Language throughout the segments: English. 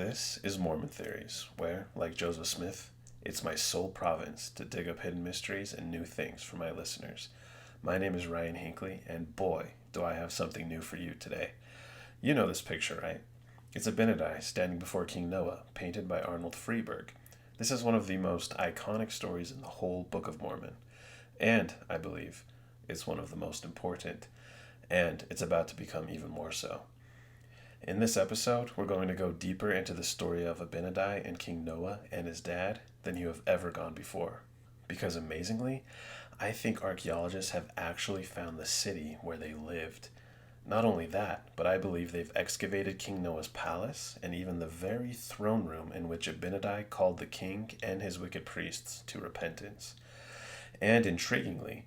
This is Mormon Theories, where, like Joseph Smith, it's my sole province to dig up hidden mysteries and new things for my listeners. My name is Ryan Hinckley, and boy, do I have something new for you today. You know this picture, right? It's Abinadi standing before King Noah, painted by Arnold Freeberg. This is one of the most iconic stories in the whole Book of Mormon. And, I believe, it's one of the most important. And it's about to become even more so. In this episode, we're going to go deeper into the story of Abinadi and King Noah and his dad than you have ever gone before. Because amazingly, I think archaeologists have actually found the city where they lived. Not only that, but I believe they've excavated King Noah's palace and even the very throne room in which Abinadi called the king and his wicked priests to repentance. And intriguingly,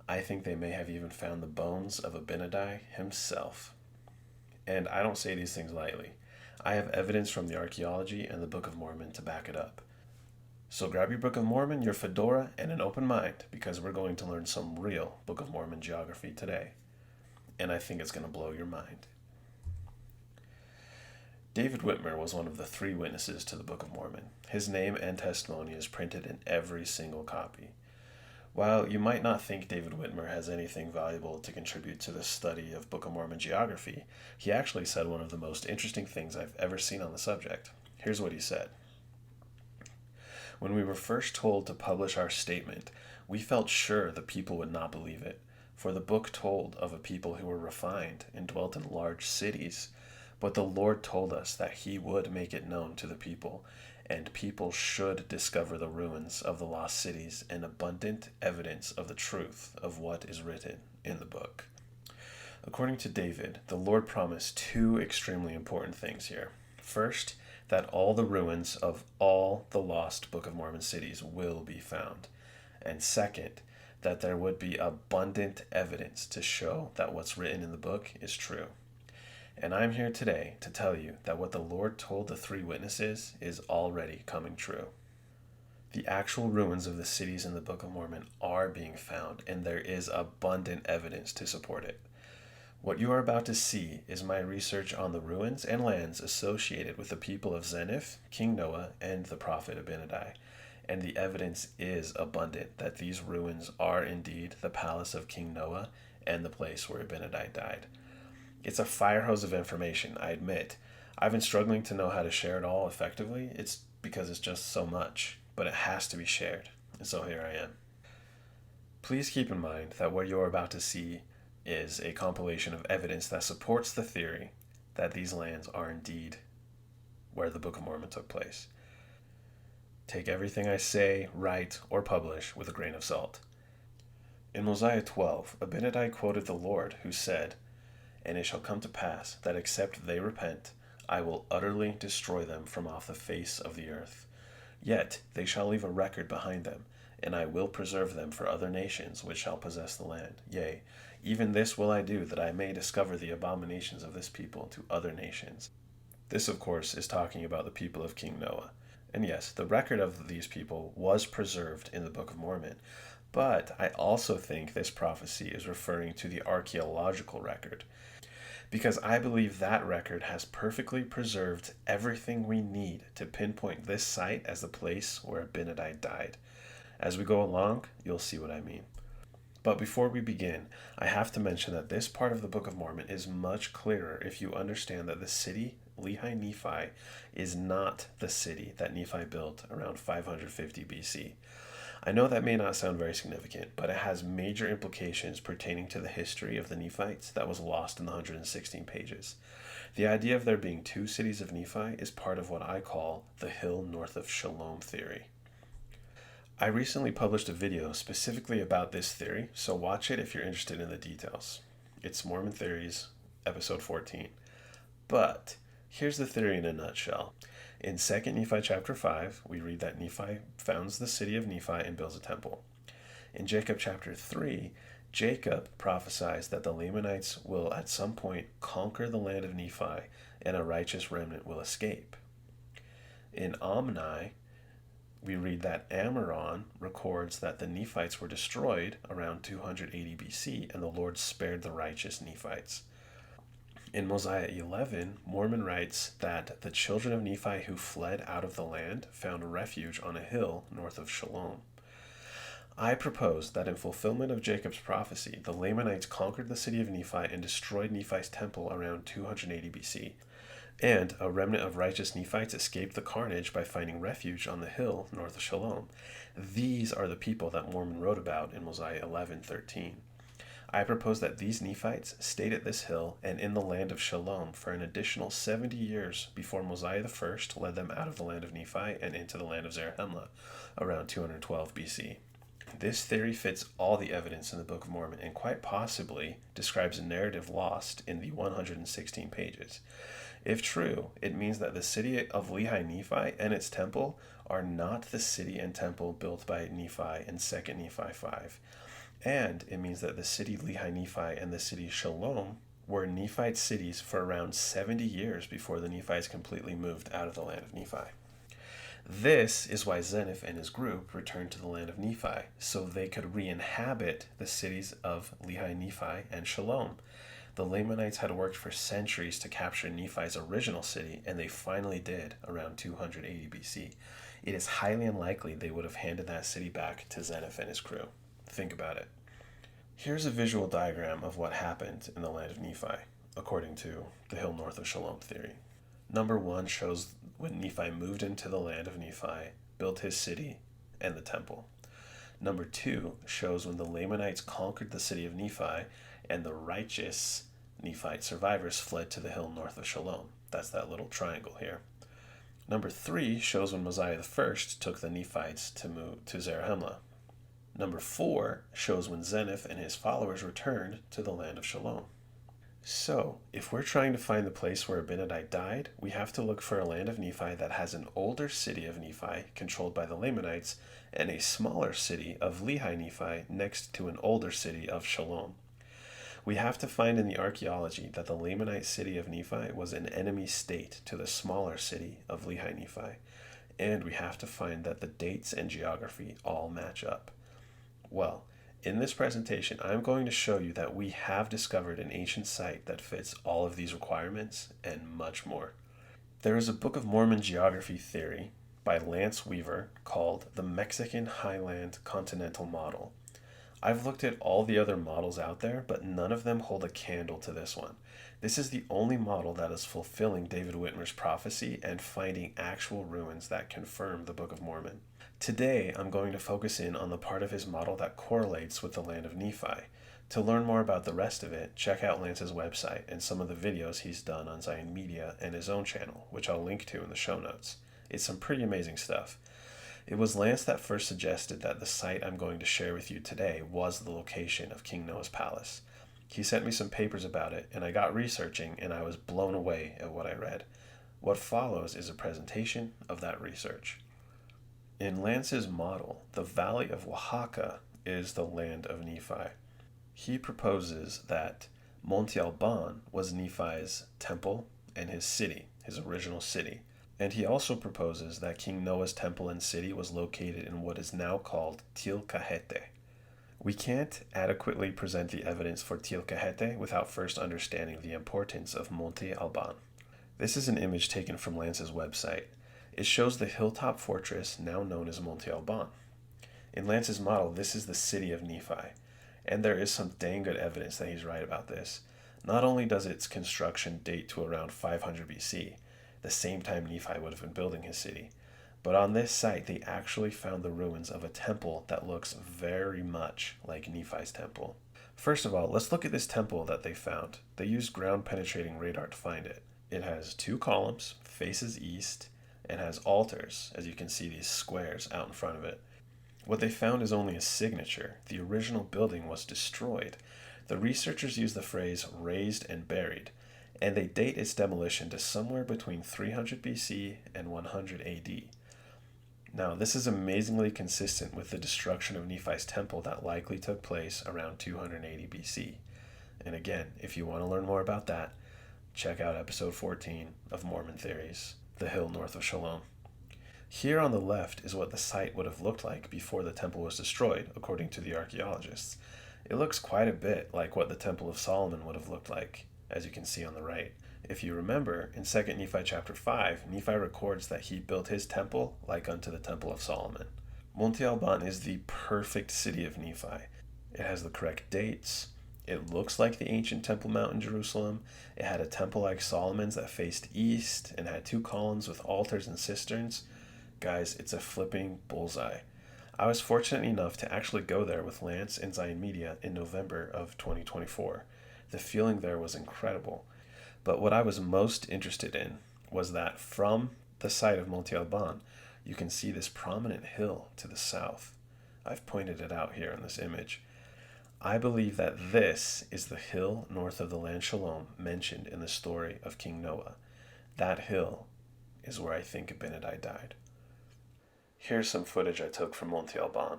I think they may have even found the bones of Abinadi himself. And I don't say these things lightly. I have evidence from the archaeology and the Book of Mormon to back it up. So grab your Book of Mormon, your fedora, and an open mind, because we're going to learn some real Book of Mormon geography today. And I think it's going to blow your mind. David Whitmer was one of the 3 witnesses to the Book of Mormon. His name and testimony is printed in every single copy. While you might not think David Whitmer has anything valuable to contribute to the study of Book of Mormon geography, he actually said one of the most interesting things I've ever seen on the subject. Here's what he said. When we were first told to publish our statement, we felt sure the people would not believe it, for the book told of a people who were refined and dwelt in large cities. But the Lord told us that He would make it known to the people, and people should discover the ruins of the lost cities and abundant evidence of the truth of what is written in the book. According to David, the Lord promised 2 extremely important things here. First, that all the ruins of all the lost Book of Mormon cities will be found. And second, that there would be abundant evidence to show that what's written in the book is true. And I'm here today to tell you that what the Lord told the 3 witnesses is already coming true. The actual ruins of the cities in the Book of Mormon are being found, and there is abundant evidence to support it. What you are about to see is my research on the ruins and lands associated with the people of Zenith, King Noah, and the prophet Abinadi. And the evidence is abundant that these ruins are indeed the palace of King Noah and the place where Abinadi died. It's a fire hose of information, I admit. I've been struggling to know how to share it all effectively. It's because it's just so much, but it has to be shared. And so here I am. Please keep in mind that what you're about to see is a compilation of evidence that supports the theory that these lands are indeed where the Book of Mormon took place. Take everything I say, write, or publish with a grain of salt. In Mosiah 12, Abinadi quoted the Lord, who said, "And it shall come to pass that except they repent, I will utterly destroy them from off the face of the earth. Yet they shall leave a record behind them, and I will preserve them for other nations which shall possess the land. Yea, even this will I do, that I may discover the abominations of this people to other nations." This, of course, is talking about the people of King Noah. And yes, the record of these people was preserved in the Book of Mormon. But I also think this prophecy is referring to the archaeological record, because I believe that record has perfectly preserved everything we need to pinpoint this site as the place where Abinadi died. As we go along, you'll see what I mean. But before we begin, I have to mention that this part of the Book of Mormon is much clearer if you understand that the city, Lehi Nephi, is not the city that Nephi built around 550 BC. I know that may not sound very significant, but it has major implications pertaining to the history of the Nephites that was lost in the 116 pages. The idea of there being 2 cities of Nephi is part of what I call the hill north of Shilom theory. I recently published a video specifically about this theory, so watch it if you're interested in the details. It's Mormon Theories, episode 14. But here's the theory in a nutshell. In 2 Nephi chapter 5, we read that Nephi founds the city of Nephi and builds a temple. In Jacob chapter 3, Jacob prophesies that the Lamanites will at some point conquer the land of Nephi and a righteous remnant will escape. In Omni, we read that Ammoron records that the Nephites were destroyed around 280 BC and the Lord spared the righteous Nephites. In Mosiah 11, Mormon writes that the children of Nephi who fled out of the land found refuge on a hill north of Shilom. I propose that in fulfillment of Jacob's prophecy, the Lamanites conquered the city of Nephi and destroyed Nephi's temple around 280 BC, and a remnant of righteous Nephites escaped the carnage by finding refuge on the hill north of Shilom. These are the people that Mormon wrote about in Mosiah 11:13. I propose that these Nephites stayed at this hill and in the land of Shilom for an additional 70 years before Mosiah I led them out of the land of Nephi and into the land of Zarahemla around 212 BC. This theory fits all the evidence in the Book of Mormon and quite possibly describes a narrative lost in the 116 pages. If true, it means that the city of Lehi Nephi and its temple are not the city and temple built by Nephi in 2 Nephi 5. And it means that the city Lehi Nephi and the city Shilom were Nephite cities for around 70 years before the Nephites completely moved out of the land of Nephi. This is why Zeniph and his group returned to the land of Nephi, so they could re-inhabit the cities of Lehi Nephi and Shilom. The Lamanites had worked for centuries to capture Nephi's original city, and they finally did around 280 BC. It is highly unlikely they would have handed that city back to Zeniph and his crew. Think about it. Here's a visual diagram of what happened in the land of Nephi, according to the hill north of Shilom theory. Number 1 shows when Nephi moved into the land of Nephi, built his city and the temple. Number 2 shows when the Lamanites conquered the city of Nephi and the righteous Nephite survivors fled to the hill north of Shilom. That's that little triangle here. Number 3 shows when Mosiah I took the Nephites to move to Zarahemla. Number 4 shows when Zeniph and his followers returned to the land of Shilom. So, if we're trying to find the place where Abinadi died, we have to look for a land of Nephi that has an older city of Nephi controlled by the Lamanites and a smaller city of Lehi Nephi next to an older city of Shilom. We have to find in the archaeology that the Lamanite city of Nephi was an enemy state to the smaller city of Lehi Nephi, and we have to find that the dates and geography all match up. Well, in this presentation, I'm going to show you that we have discovered an ancient site that fits all of these requirements and much more. There is a Book of Mormon geography theory by Lance Weaver called the Mexican Highland Continental Model. I've looked at all the other models out there, but none of them hold a candle to this one. This is the only model that is fulfilling David Whitmer's prophecy and finding actual ruins that confirm the Book of Mormon. Today, I'm going to focus in on the part of his model that correlates with the land of Nephi. To learn more about the rest of it, check out Lance's website and some of the videos he's done on Zion Media and his own channel, which I'll link to in the show notes. It's some pretty amazing stuff. It was Lance that first suggested that the site I'm going to share with you today was the location of King Noah's palace. He sent me some papers about it, and I got researching, and I was blown away at what I read. What follows is a presentation of that research. In Lance's model, the valley of Oaxaca is the land of Nephi. He proposes that Monte Alban was Nephi's temple and his city, his original city. And he also proposes that King Noah's temple and city was located in what is now called Tilcahete. We can't adequately present the evidence for Tilcahete without first understanding the importance of Monte Alban. This is an image taken from Lance's website. It shows the hilltop fortress now known as Monte Alban. In Lance's model, this is the city of Nephi, and there is some dang good evidence that he's right about this. Not only does its construction date to around 500 BC, the same time Nephi would have been building his city, but on this site they actually found the ruins of a temple that looks very much like Nephi's temple. First of all, let's look at this temple that they found. They used ground-penetrating radar to find it. It has 2 columns, faces east, and has altars, as you can see these squares out in front of it. What they found is only a signature. The original building was destroyed. The researchers use the phrase razed and buried, and they date its demolition to somewhere between 300 BC and 100 AD. Now, this is amazingly consistent with the destruction of Nephi's temple that likely took place around 280 BC. And again, if you want to learn more about that, check out episode 14 of Mormon Theories, the hill north of Shilom. Here on the left is what the site would have looked like before the temple was destroyed, according to the archaeologists. It looks quite a bit like what the Temple of Solomon would have looked like. as you can see on the right. If you remember, in 2 Nephi chapter 5, Nephi records that he built his temple like unto the temple of Solomon. Monte Alban is the perfect city of Nephi. It has the correct dates. It looks like the ancient Temple Mount in Jerusalem. It had a temple like Solomon's that faced east and had 2 columns with altars and cisterns. Guys, it's a flipping bullseye. I was fortunate enough to actually go there with Lance and Zion Media in November of 2024. The feeling there was incredible. But what I was most interested in was that from the site of Monte Alban, you can see this prominent hill to the south. I've pointed it out here in this image. I believe that this is the hill north of the land Shilom mentioned in the story of King Noah. That hill is where I think Abinadi died. Here's some footage I took from Monte Alban.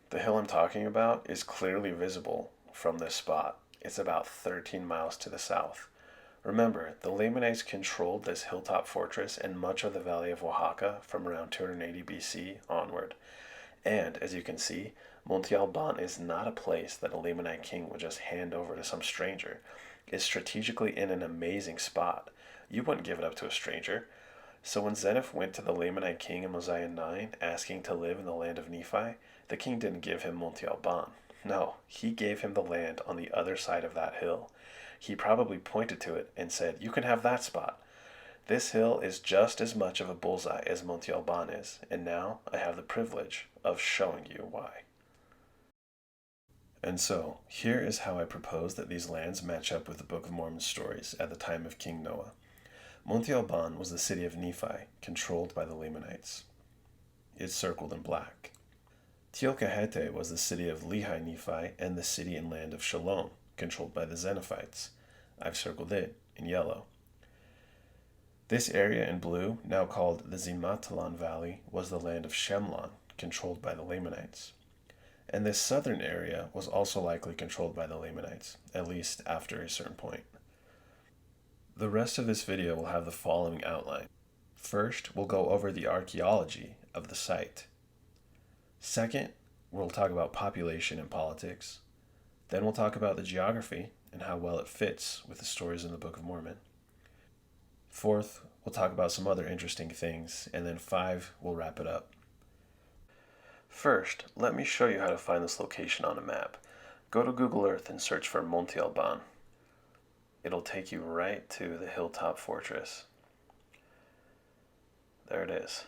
The hill I'm talking about is clearly visible from this spot. It's about 13 miles to the south. Remember, the Lamanites controlled this hilltop fortress and much of the valley of Oaxaca from around 280 BC onward. And, as you can see, Monte Alban is not a place that a Lamanite king would just hand over to some stranger. It's strategically in an amazing spot. You wouldn't give it up to a stranger. So when Zeniph went to the Lamanite king in Mosiah 9 asking to live in the land of Nephi, the king didn't give him Monte Alban. No, he gave him the land on the other side of that hill. He probably pointed to it and said, "You can have that spot." This hill is just as much of a bullseye as Monte Alban is, and now I have the privilege of showing you why. And so, here is how I propose that these lands match up with the Book of Mormon stories at the time of King Noah. Monte Alban was the city of Nephi, controlled by the Lamanites. It's circled in black. Teocahete was the city of Lehi Nephi and the city and land of Shilom, controlled by the Zeniffites. I've circled it in yellow. This area in blue, now called the Zimatalan Valley, was the land of Shemlon, controlled by the Lamanites. And this southern area was also likely controlled by the Lamanites, at least after a certain point. The rest of this video will have the following outline. First, we'll go over the archaeology of the site. Second, we'll talk about population and politics. Then we'll talk about the geography and how well it fits with the stories in the Book of Mormon. Fourth, we'll talk about some other interesting things, and then 5, we'll wrap it up. First, let me show you how to find this location on a map. Go to Google Earth and search for Monte Alban. It'll take you right to the hilltop fortress. There it is.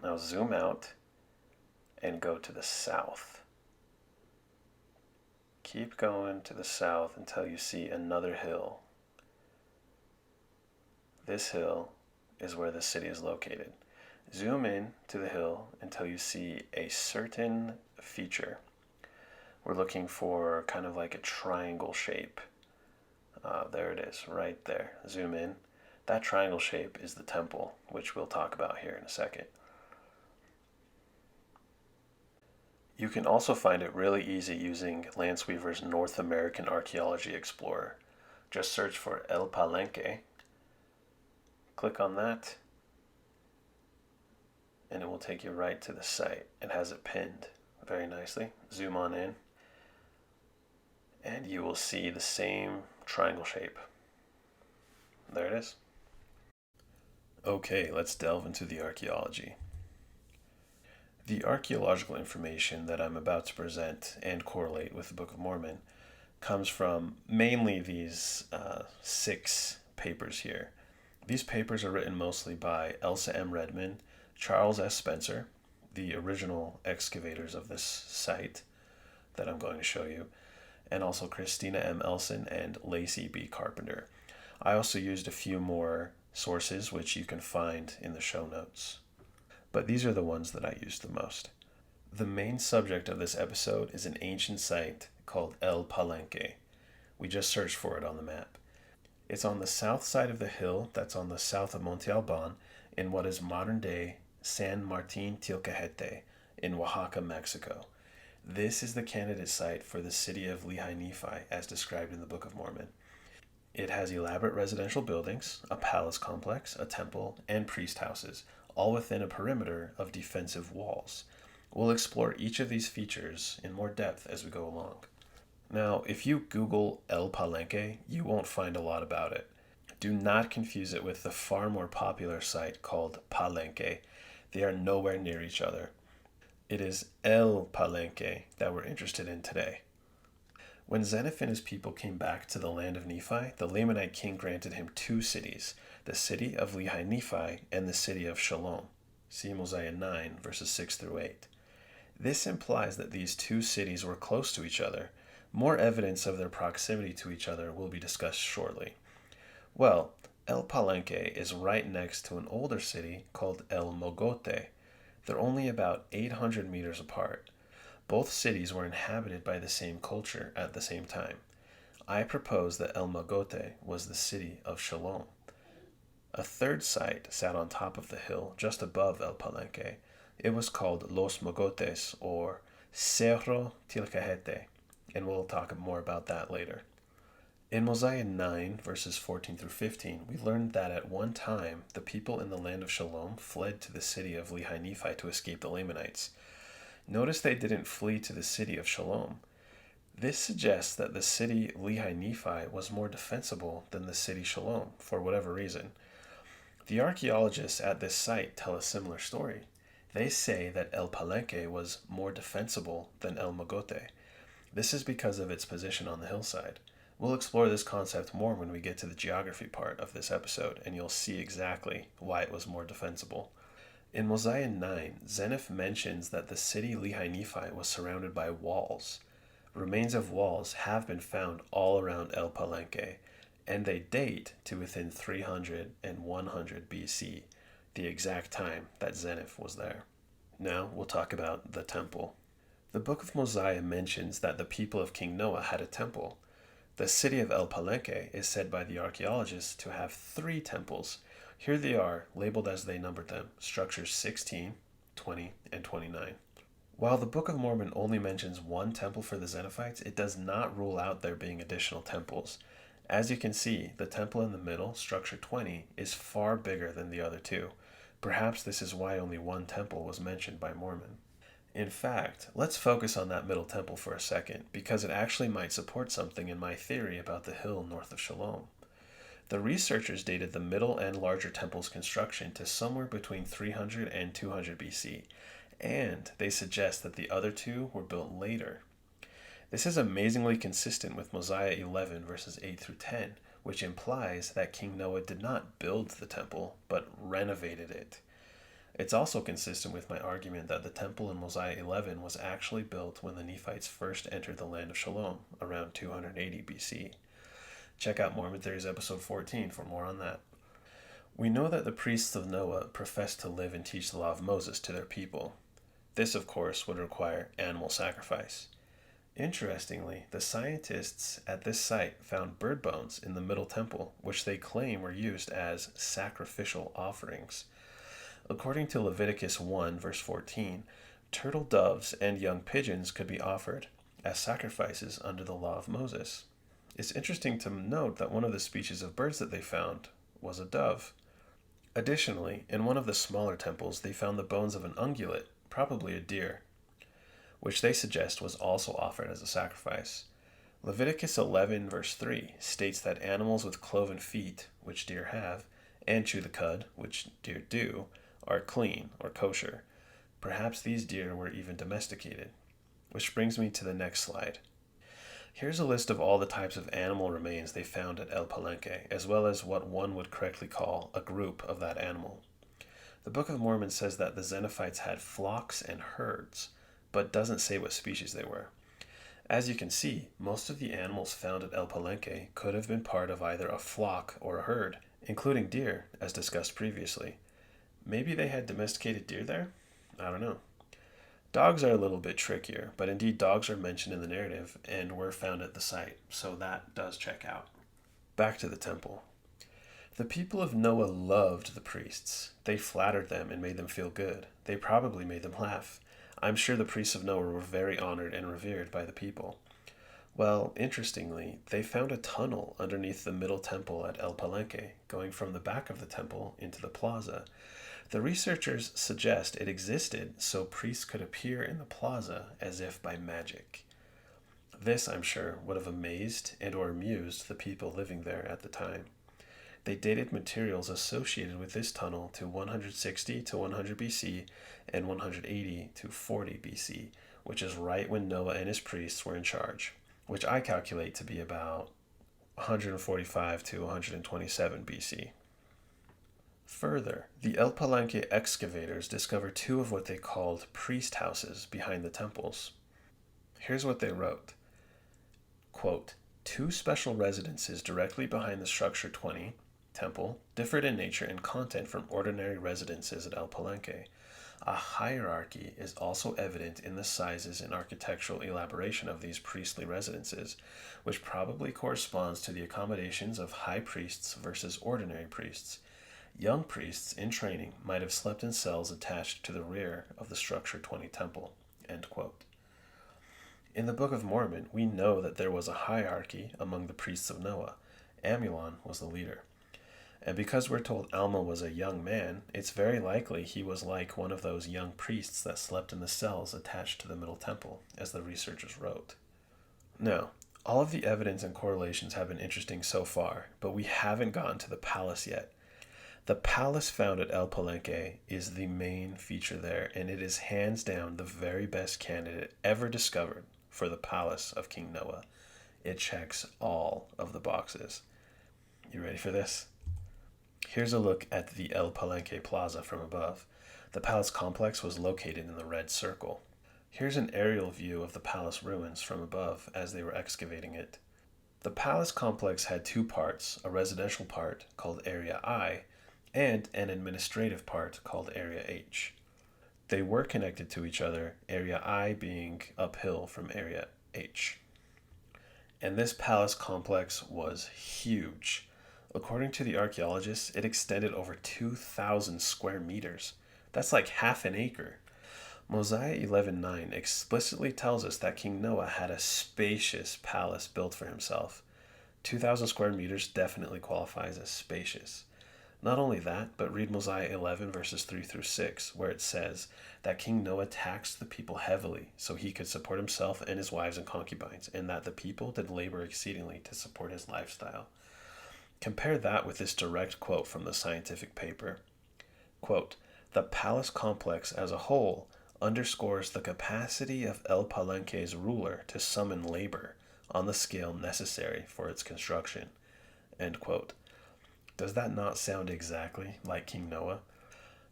Now zoom out and go to the south. Keep going to the south until you see another hill. This hill is where the city is located. Zoom in to the hill until you see a certain feature. We're looking for kind of like a triangle shape. There it is, right there. Zoom in. That triangle shape is the temple, which we'll talk about here in a second. You can also find it really easy using Lance Weaver's North American Archaeology Explorer. Just search for El Palenque. Click on that, and it will take you right to the site. It has it pinned very nicely. Zoom on in, and you will see the same triangle shape. There it is. Okay, let's delve into the archaeology. The archaeological information that I'm about to present and correlate with the Book of Mormon comes from mainly these 6 papers here. These papers are written mostly by Elsa M. Redman, Charles S. Spencer, the original excavators of this site that I'm going to show you, and also Christina M. Elson and Lacey B. Carpenter. I also used a few more sources which you can find in the show notes, but these are the ones that I used the most. The main subject of this episode is an ancient site called El Palenque. We just searched for it on the map. It's on the south side of the hill that's on the south of Monte Alban in what is modern-day San Martin Teocahete in Oaxaca, Mexico. This is the candidate site for the city of Lehi Nephi as described in the Book of Mormon. It has elaborate residential buildings, a palace complex, a temple, and priest houses, all within a perimeter of defensive walls. We'll explore each of these features in more depth as we go along. Now, if you Google El Palenque, you won't find a lot about it. Do not confuse it with the far more popular site called Palenque. They are nowhere near each other. It is El Palenque that we're interested in today. When Zeniph and his people came back to the land of Nephi, the Lamanite king granted him two cities, the city of Lehi Nephi and the city of Shilom. See Mosiah 9, verses 6 through 8. This implies that these two cities were close to each other. More evidence of their proximity to each other will be discussed shortly. Well, El Palenque is right next to an older city called El Mogote. They're only about 800 meters apart. Both cities were inhabited by the same culture at the same time. I propose that El Mogote was the city of Shilom. A third site sat on top of the hill just above El Palenque. It was called Los Mogotes, or Cerro Tilcajete, and we'll talk more about that later. In Mosiah 9, verses 14 through 15, we learned that at one time the people in the land of Shilom fled to the city of Lehi Nephi to escape the Lamanites. Notice they didn't flee to the city of Shilom. This suggests that the city Lehi Nephi was more defensible than the city Shilom, for whatever reason. The archaeologists at this site tell a similar story. They say that El Palenque was more defensible than El Mogote. This is because of its position on the hillside. We'll explore this concept more when we get to the geography part of this episode, and you'll see exactly why it was more defensible. In Mosiah 9, Zeniph mentions that the city Lehi Nephi was surrounded by walls. Remains of walls have been found all around El Palenque, and they date to within 300 and 100 BC, the exact time that Zeniph was there. Now we'll talk about the temple. The Book of Mosiah mentions that the people of King Noah had a temple. The city of El Palenque is said by the archaeologists to have 3 temples. Here they are, labeled as they numbered them, structures 16, 20, and 29. While the Book of Mormon only mentions one temple for the Zeniphites, it does not rule out there being additional temples. As you can see, the temple in the middle, structure 20, is far bigger than the other 2. Perhaps this is why only one temple was mentioned by Mormon. In fact, let's focus on that middle temple for a second, because it actually might support something in my theory about the hill north of Shilom. The researchers dated the middle and larger temple's construction to somewhere between 300 and 200 BC, and they suggest that the other 2 were built later. This is amazingly consistent with Mosiah 11 verses 8 through 10, which implies that King Noah did not build the temple, but renovated it. It's also consistent with my argument that the temple in Mosiah 11 was actually built when the Nephites first entered the land of Shilom, around 280 BC. Check out Mormon Theories episode 14 for more on that. We know that the priests of Noah professed to live and teach the law of Moses to their people. This, of course, would require animal sacrifice. Interestingly, the scientists at this site found bird bones in the middle temple, which they claim were used as sacrificial offerings. According to Leviticus 1, verse 14, turtle doves and young pigeons could be offered as sacrifices under the law of Moses. It's interesting to note that one of the species of birds that they found was a dove. Additionally, in one of the smaller temples, they found the bones of an ungulate, probably a deer, which they suggest was also offered as a sacrifice. Leviticus 11, verse 3 states that animals with cloven feet, which deer have, and chew the cud, which deer do, are clean or kosher. Perhaps these deer were even domesticated. Which brings me to the next slide. Here's a list of all the types of animal remains they found at El Palenque, as well as what one would correctly call a group of that animal. The Book of Mormon says that the Zeniphites had flocks and herds, but doesn't say what species they were. As you can see, most of the animals found at El Palenque could have been part of either a flock or a herd, including deer, as discussed previously. Maybe they had domesticated deer there? I don't know. Dogs are a little bit trickier, but indeed dogs are mentioned in the narrative and were found at the site, so that does check out. Back to the temple. The people of Noah loved the priests. They flattered them and made them feel good. They probably made them laugh. I'm sure the priests of Noah were very honored and revered by the people. Well, interestingly, they found a tunnel underneath the middle temple at El Palenque, going from the back of the temple into the plaza. The researchers suggest it existed so priests could appear in the plaza as if by magic. This, I'm sure, would have amazed and or amused the people living there at the time. They dated materials associated with this tunnel to 160 to 100 BC and 180 to 40 BC, which is right when Noah and his priests were in charge, which I calculate to be about 145 to 127 BC. Further, the El Palenque excavators discovered two of what they called priest houses behind the temples. Here's what they wrote. Quote, two special residences directly behind the structure 20 temple differed in nature and content from ordinary residences at El Palenque. A hierarchy is also evident in the sizes and architectural elaboration of these priestly residences, which probably corresponds to the accommodations of high priests versus ordinary priests. Young priests in training might have slept in cells attached to the rear of the structure 20 temple. End quote. In the Book of Mormon, we know that there was a hierarchy among the priests of Noah. Amulon was the leader. And because we're told Alma was a young man, it's very likely he was like one of those young priests that slept in the cells attached to the Middle Temple, as the researchers wrote. Now, all of the evidence and correlations have been interesting so far, but we haven't gotten to the palace yet. The palace found at El Palenque is the main feature there, and it is hands down the very best candidate ever discovered for the palace of King Noah. It checks all of the boxes. You ready for this? Here's a look at the El Palenque Plaza from above. The palace complex was located in the red circle. Here's an aerial view of the palace ruins from above as they were excavating it. The palace complex had two parts, a residential part called Area I and an administrative part called Area H. They were connected to each other, Area I being uphill from Area H. And this palace complex was huge. According to the archaeologists, it extended over 2,000 square meters. That's like half an acre. Mosiah 11:9 explicitly tells us that King Noah had a spacious palace built for himself. 2,000 square meters definitely qualifies as spacious. Not only that, but read Mosiah 11 verses 3 through 6, where it says that King Noah taxed the people heavily so he could support himself and his wives and concubines, and that the people did labor exceedingly to support his lifestyle. Compare that with this direct quote from the scientific paper. Quote, the palace complex as a whole underscores the capacity of El Palenque's ruler to summon labor on the scale necessary for its construction. End quote. Does that not sound exactly like King Noah?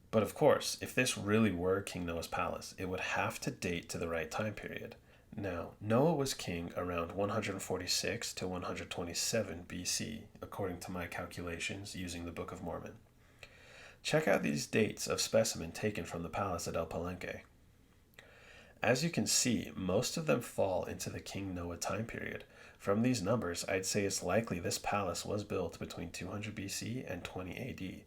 But of course, if this really were King Noah's palace, it would have to date to the right time period. Now, Noah was king around 146 to 127 BC, according to my calculations using the Book of Mormon. Check out these dates of specimen taken from the palace at El Palenque. As you can see, most of them fall into the King Noah time period. From these numbers, I'd say it's likely this palace was built between 200 BC and 20 AD.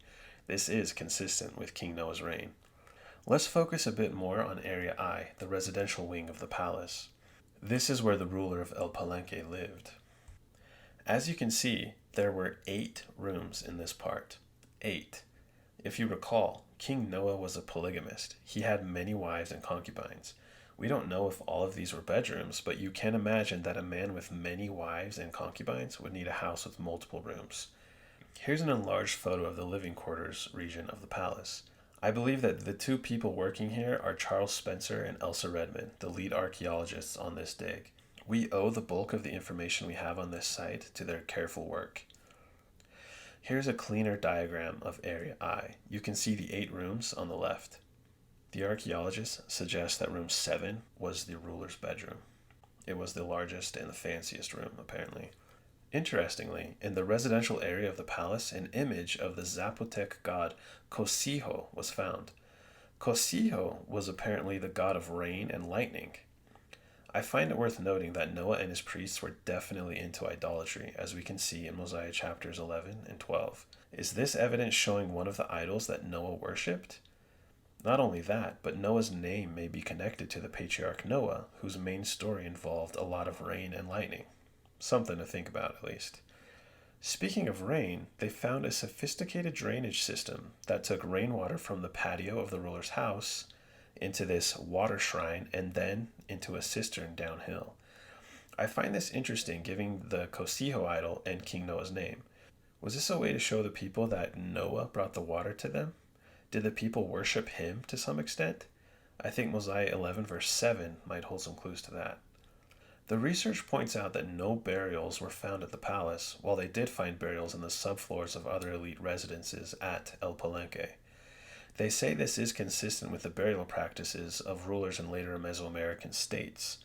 This is consistent with King Noah's reign. Let's focus a bit more on Area I, the residential wing of the palace. This is where the ruler of El Palenque lived. As you can see, there were 8 rooms in this part. 8. If you recall, King Noah was a polygamist. He had many wives and concubines. We don't know if all of these were bedrooms, but you can imagine that a man with many wives and concubines would need a house with multiple rooms. Here's an enlarged photo of the living quarters region of the palace. I believe that the two people working here are Charles Spencer and Elsa Redmond, the lead archaeologists on this dig. We owe the bulk of the information we have on this site to their careful work. Here's a cleaner diagram of Area I. You can see the 8 rooms on the left. The archaeologists suggest that room 7 was the ruler's bedroom. It was the largest and the fanciest room, apparently. Interestingly, in the residential area of the palace, an image of the Zapotec god Cosijo was found. Cosijo was apparently the god of rain and lightning. I find it worth noting that Noah and his priests were definitely into idolatry, as we can see in Mosiah chapters 11 and 12. Is this evidence showing one of the idols that Noah worshipped? Not only that, but Noah's name may be connected to the patriarch Noah, whose main story involved a lot of rain and lightning. Something to think about, at least. Speaking of rain, they found a sophisticated drainage system that took rainwater from the patio of the ruler's house into this water shrine and then into a cistern downhill. I find this interesting, giving the Kosiho idol and King Noah's name. Was this a way to show the people that Noah brought the water to them? Did the people worship him to some extent? I think Mosiah 11, verse 7 might hold some clues to that. The research points out that no burials were found at the palace, while they did find burials in the subfloors of other elite residences at El Palenque. They say this is consistent with the burial practices of rulers in later Mesoamerican states.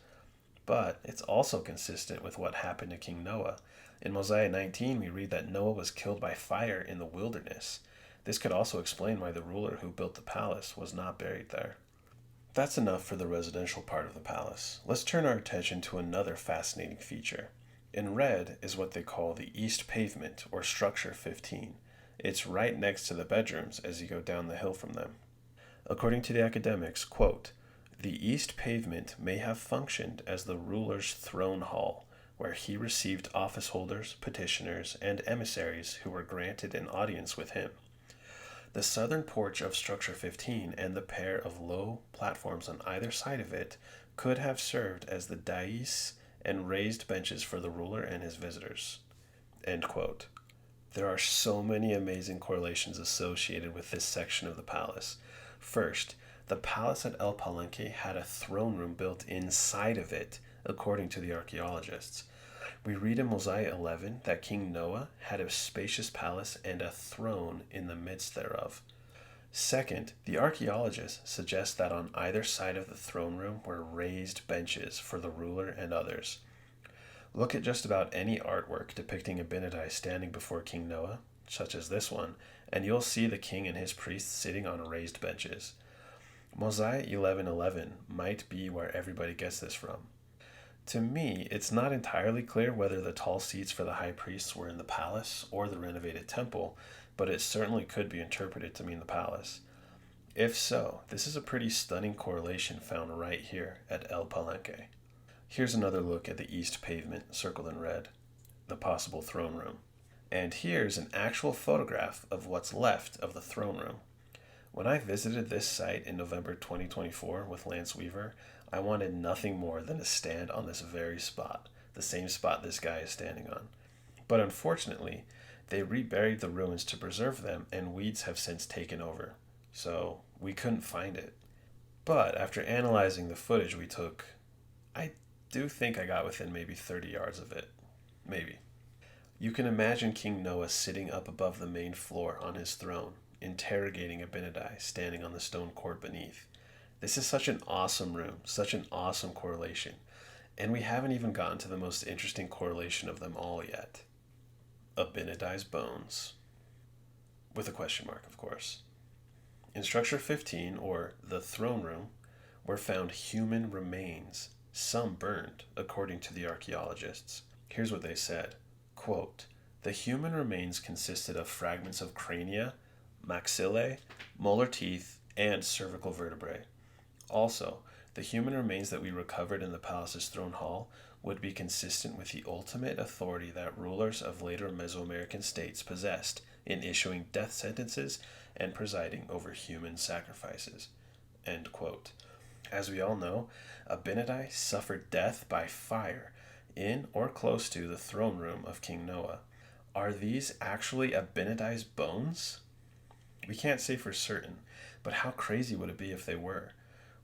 But it's also consistent with what happened to King Noah. In Mosiah 19, we read that Noah was killed by fire in the wilderness. This could also explain why the ruler who built the palace was not buried there. That's enough for the residential part of the palace. Let's turn our attention to another fascinating feature. In red is what they call the east pavement, or structure 15. It's right next to the bedrooms as you go down the hill from them. According to the academics, quote, the east pavement may have functioned as the ruler's throne hall, where he received office holders, petitioners, and emissaries who were granted an audience with him. The southern porch of Structure 15 and the pair of low platforms on either side of it could have served as the dais and raised benches for the ruler and his visitors. End quote. There are so many amazing correlations associated with this section of the palace. First, the palace at El Palenque had a throne room built inside of it, according to the archaeologists. We read in Mosiah 11 that King Noah had a spacious palace and a throne in the midst thereof. Second, the archaeologists suggest that on either side of the throne room were raised benches for the ruler and others. Look at just about any artwork depicting Abinadi standing before King Noah, such as this one, and you'll see the king and his priests sitting on raised benches. Mosiah 11:11 might be where everybody gets this from. To me, it's not entirely clear whether the tall seats for the high priests were in the palace or the renovated temple, but it certainly could be interpreted to mean the palace. If so, this is a pretty stunning correlation found right here at El Palenque. Here's another look at the east pavement, circled in red, the possible throne room. And here's an actual photograph of what's left of the throne room. When I visited this site in November 2024 with Lance Weaver, I wanted nothing more than to stand on this very spot, the same spot this guy is standing on. But unfortunately, they reburied the ruins to preserve them, and weeds have since taken over, so we couldn't find it. But after analyzing the footage we took, I do think I got within maybe 30 yards of it. Maybe. You can imagine King Noah sitting up above the main floor on his throne, interrogating Abinadi standing on the stone court beneath. This is such an awesome room, such an awesome correlation, and we haven't even gotten to the most interesting correlation of them all yet. Abinadi's bones. With a question mark, of course. In Structure 15, or the throne room, were found human remains, some burned, according to the archaeologists. Here's what they said. Quote, the human remains consisted of fragments of crania, maxillae, molar teeth, and cervical vertebrae. Also, the human remains that we recovered in the palace's throne hall would be consistent with the ultimate authority that rulers of later Mesoamerican states possessed in issuing death sentences and presiding over human sacrifices. End quote. As we all know, Abinadi suffered death by fire in or close to the throne room of King Noah. Are these actually Abinadi's bones? We can't say for certain, but how crazy would it be if they were?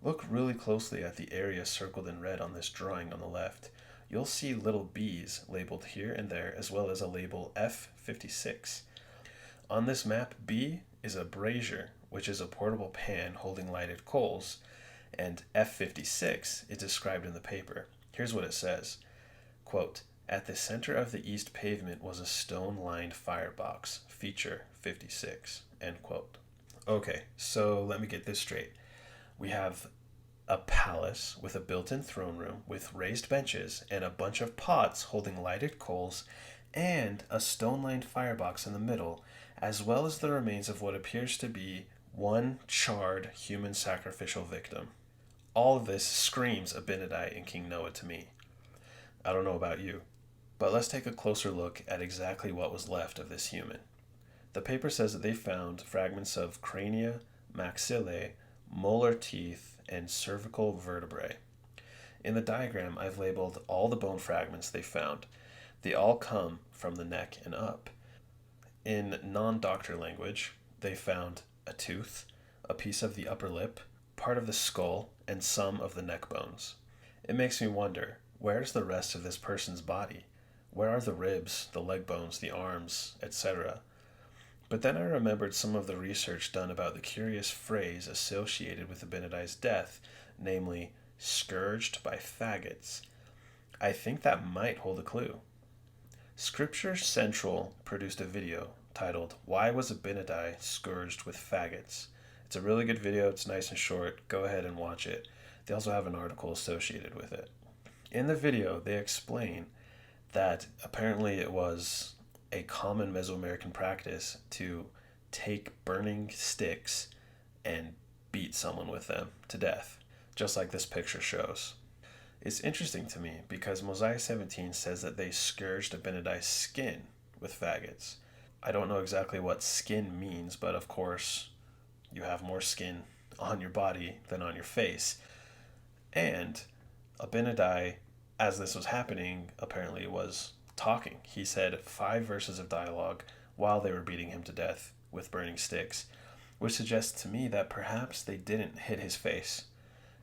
Look really closely at the area circled in red on this drawing on the left. You'll see little B's labeled here and there, as well as a label F56. On this map, B is a brazier, which is a portable pan holding lighted coals, and F56 is described in the paper. Here's what it says. Quote, at the center of the east pavement was a stone-lined firebox, feature 56, end quote. Okay, so let me get this straight. We have a palace with a built-in throne room with raised benches and a bunch of pots holding lighted coals and a stone-lined firebox in the middle, as well as the remains of what appears to be one charred human sacrificial victim. All of this screams Abinadi and King Noah to me. I don't know about you, but let's take a closer look at exactly what was left of this human. The paper says that they found fragments of crania, maxillae, molar teeth, and cervical vertebrae. In the diagram, I've labeled all the bone fragments they found. They all come from the neck and up. In non-doctor language, they found a tooth, a piece of the upper lip, part of the skull, and some of the neck bones. It makes me wonder, where's the rest of this person's body? Where are the ribs, the leg bones, the arms, etc.? But then I remembered some of the research done about the curious phrase associated with Abinadi's death, namely, scourged by faggots. I think that might hold a clue. Scripture Central produced a video titled, Why Was Abinadi Scourged with Faggots? It's a really good video, it's nice and short, go ahead and watch it. They also have an article associated with it. In the video, they explain that apparently it was a common Mesoamerican practice to take burning sticks and beat someone with them to death, just like this picture shows. It's interesting to me because Mosiah 17 says that they scourged Abinadi's skin with faggots. I don't know exactly what skin means, but of course, you have more skin on your body than on your face. And Abinadi, as this was happening, apparently was talking. He said 5 verses of dialogue while they were beating him to death with burning sticks, which suggests to me that perhaps they didn't hit his face.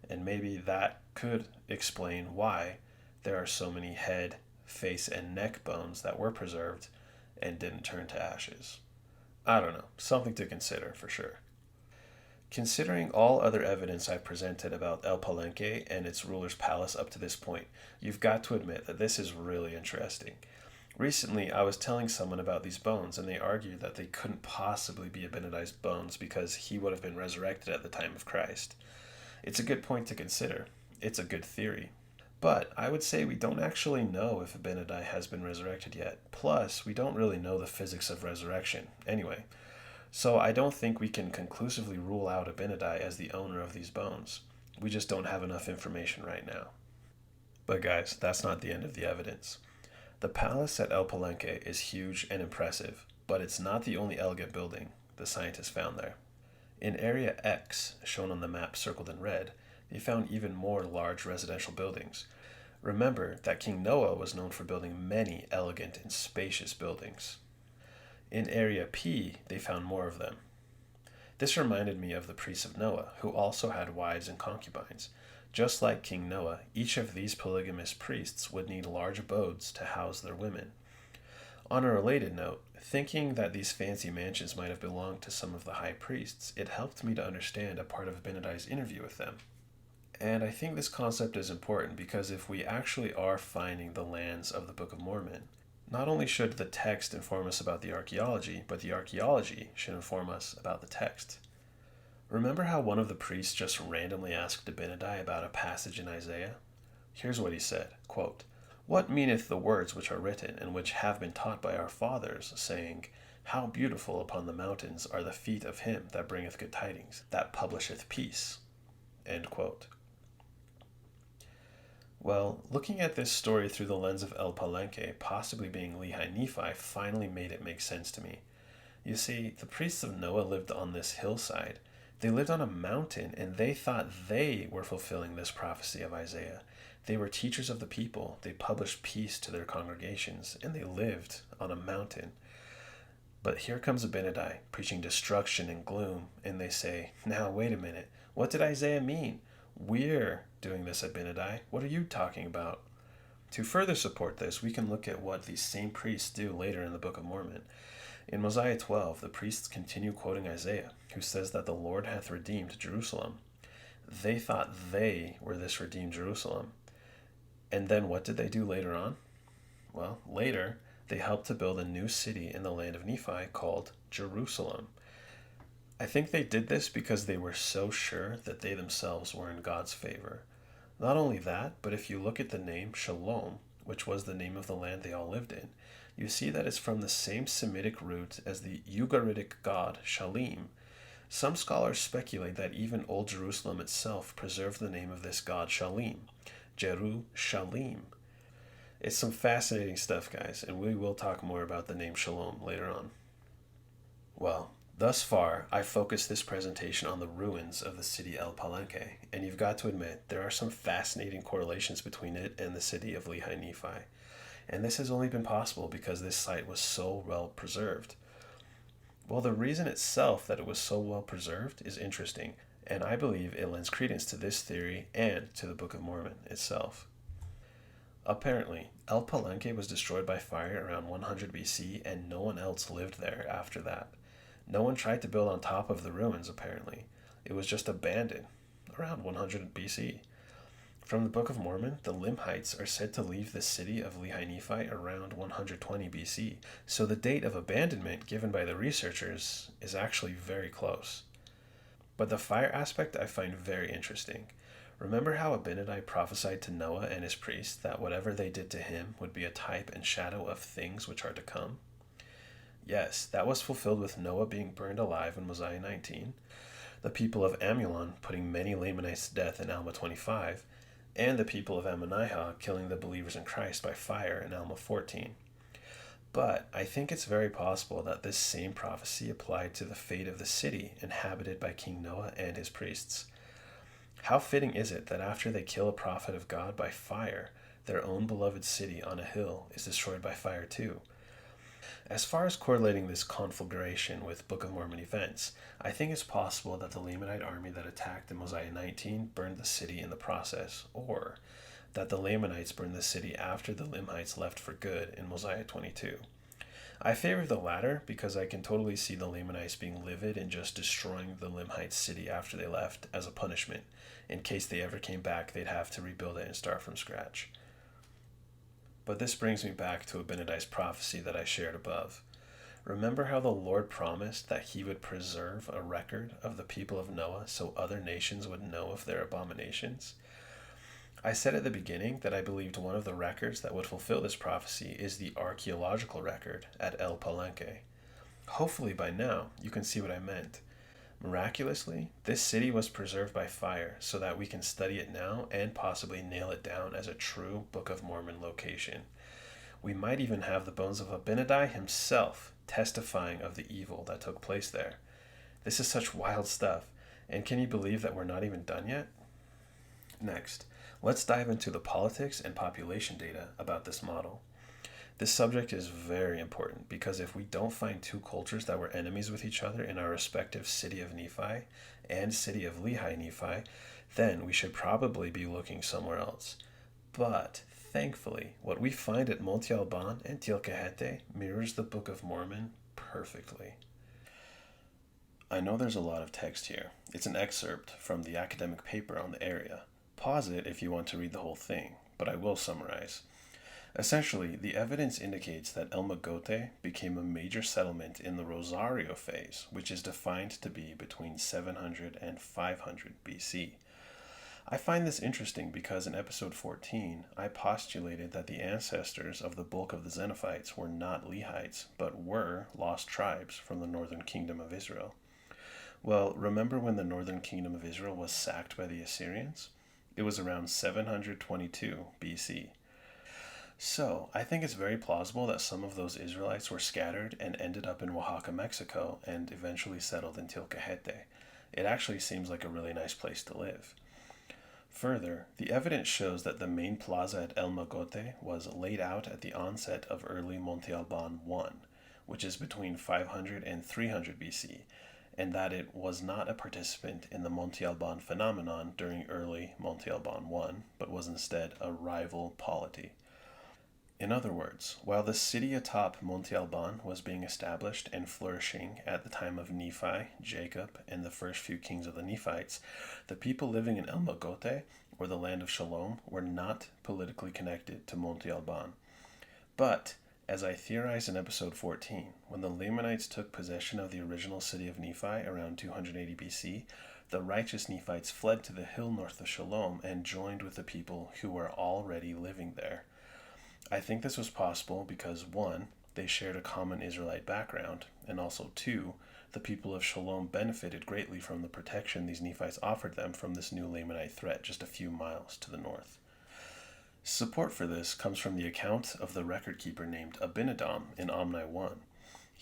And maybe that could explain why there are so many head, face, and neck bones that were preserved and didn't turn to ashes. I don't know. Something to consider for sure. Considering all other evidence I've presented about El Palenque and its ruler's palace up to this point, you've got to admit that this is really interesting. Recently, I was telling someone about these bones, and they argued that they couldn't possibly be Abinadi's bones because he would have been resurrected at the time of Christ. It's a good point to consider. It's a good theory. But I would say we don't actually know if Abinadi has been resurrected yet. Plus, we don't really know the physics of resurrection anyway. So I don't think we can conclusively rule out Abinadi as the owner of these bones. We just don't have enough information right now. But guys, that's not the end of the evidence. The palace at El Palenque is huge and impressive, but it's not the only elegant building the scientists found there. In Area X, shown on the map circled in red, they found even more large residential buildings. Remember that King Noah was known for building many elegant and spacious buildings. In Area P, they found more of them. This reminded me of the priests of Noah, who also had wives and concubines. Just like King Noah, each of these polygamous priests would need large abodes to house their women. On a related note, thinking that these fancy mansions might have belonged to some of the high priests, it helped me to understand a part of Abinadi's interview with them. And I think this concept is important because if we actually are finding the lands of the Book of Mormon, not only should the text inform us about the archaeology, but the archaeology should inform us about the text. Remember how one of the priests just randomly asked Abinadi about a passage in Isaiah? Here's what he said, quote, What meaneth the words which are written, and which have been taught by our fathers, saying, How beautiful upon the mountains are the feet of him that bringeth good tidings, that publisheth peace. End quote. Well, looking at this story through the lens of El Palenque, possibly being Lehi Nephi, finally made it make sense to me. You see, the priests of Noah lived on this hillside. They lived on a mountain, and they thought they were fulfilling this prophecy of Isaiah. They were teachers of the people. They published peace to their congregations, and they lived on a mountain. But here comes Abinadi, preaching destruction and gloom, and they say, Now, wait a minute. What did Isaiah mean? We're doing this, Abinadi. What are you talking about? To further support this, we can look at what these same priests do later in the Book of Mormon. In Mosiah 12, the priests continue quoting Isaiah, who says that the Lord hath redeemed Jerusalem. They thought they were this redeemed Jerusalem. And then what did they do later on? Well, later, they helped to build a new city in the land of Nephi called Jerusalem. I think they did this because they were so sure that they themselves were in God's favor. Not only that, but if you look at the name Shilom, which was the name of the land they all lived in, you see that it's from the same Semitic root as the Ugaritic god Shalim. Some scholars speculate that even Old Jerusalem itself preserved the name of this god Shalim, Jeru-Shalim. It's some fascinating stuff, guys, and we will talk more about the name Shalom later on. Well, Thus far, I focused this presentation on the ruins of the city El Palenque, and you've got to admit there are some fascinating correlations between it and the city of Lehi Nephi. And this has only been possible because this site was so well preserved. Well, the reason itself that it was so well preserved is interesting, and I believe it lends credence to this theory and to the Book of Mormon itself. Apparently, El Palenque was destroyed by fire around 100 BC, and no one else lived there after that. No one tried to build on top of the ruins, apparently. It was just abandoned around 100 BC. From the Book of Mormon, the Lamanites are said to leave the city of Lehi Nephi around 120 BC, so the date of abandonment given by the researchers is actually very close. But the fire aspect I find very interesting. Remember how Abinadi prophesied to Noah and his priests that whatever they did to him would be a type and shadow of things which are to come? Yes, that was fulfilled with Noah being burned alive in Mosiah 19, the people of Amulon putting many Lamanites to death in Alma 25, and the people of Ammonihah killing the believers in Christ by fire in Alma 14. But I think it's very possible that this same prophecy applied to the fate of the city inhabited by King Noah and his priests. How fitting is it that after they kill a prophet of God by fire, their own beloved city on a hill is destroyed by fire too? As far as correlating this conflagration with Book of Mormon events, I think it's possible that the Lamanite army that attacked in Mosiah 19 burned the city in the process, or that the Lamanites burned the city after the Limhites left for good in Mosiah 22. I favor the latter because I can totally see the Lamanites being livid and just destroying the Limhites city after they left as a punishment. In case they ever came back, they'd have to rebuild it and start from scratch. But this brings me back to Abinadi's prophecy that I shared above. Remember how the Lord promised that he would preserve a record of the people of Noah so other nations would know of their abominations? I said at the beginning that I believed one of the records that would fulfill this prophecy is the archaeological record at El Palenque. Hopefully by now you can see what I meant. Miraculously, this city was preserved by fire so that we can study it now and possibly nail it down as a true Book of Mormon location. We might even have the bones of Abinadi himself testifying of the evil that took place there. This is such wild stuff, and can you believe that we're not even done yet? Next, let's dive into the politics and population data about this model. This subject is very important because if we don't find two cultures that were enemies with each other in our respective city of Nephi and city of Lehi Nephi, then we should probably be looking somewhere else. But thankfully, what we find at Monte Alban and Tilcahete mirrors the Book of Mormon perfectly. I know there's a lot of text here. It's an excerpt from the academic paper on the area. Pause it if you want to read the whole thing, but I will summarize. Essentially, the evidence indicates that El Mogote became a major settlement in the Rosario phase, which is defined to be between 700 and 500 BC. I find this interesting because in episode 14, I postulated that the ancestors of the bulk of the Zeniffites were not Lehites, but were lost tribes from the northern kingdom of Israel. Well, remember when the northern kingdom of Israel was sacked by the Assyrians? It was around 722 BC. So, I think it's very plausible that some of those Israelites were scattered and ended up in Oaxaca, Mexico, and eventually settled in Tilcahete. It actually seems like a really nice place to live. Further, the evidence shows that the main plaza at El Mogote was laid out at the onset of early Monte Alban I, which is between 500 and 300 BC, and that it was not a participant in the Monte Alban phenomenon during early Monte Alban I, but was instead a rival polity. In other words, while the city atop Monte Alban was being established and flourishing at the time of Nephi, Jacob, and the first few kings of the Nephites, the people living in El Mogote, or the land of Shilom, were not politically connected to Monte Alban. But, as I theorized in episode 14, when the Lamanites took possession of the original city of Nephi around 280 BC, the righteous Nephites fled to the hill north of Shilom and joined with the people who were already living there. I think this was possible because 1. They shared a common Israelite background, and also 2. The people of Shilom benefited greatly from the protection these Nephites offered them from this new Lamanite threat just a few miles to the north. Support for this comes from the account of the record keeper named Abinadam in Omni 1.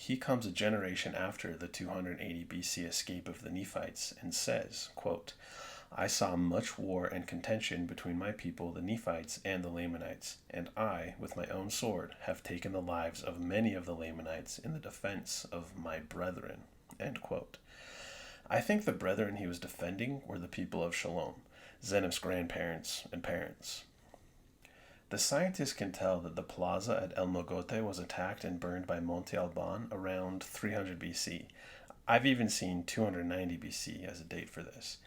He comes a generation after the 280 BC escape of the Nephites and says, quote, I saw much war and contention between my people, the Nephites, and the Lamanites, and I, with my own sword, have taken the lives of many of the Lamanites in the defense of my brethren. End quote. I think the brethren he was defending were the people of Shilom, Zeniff's grandparents and parents. The scientists can tell that the plaza at El Mogote was attacked and burned by Monte Alban around 300 BC. I've even seen 290 BC as a date for this.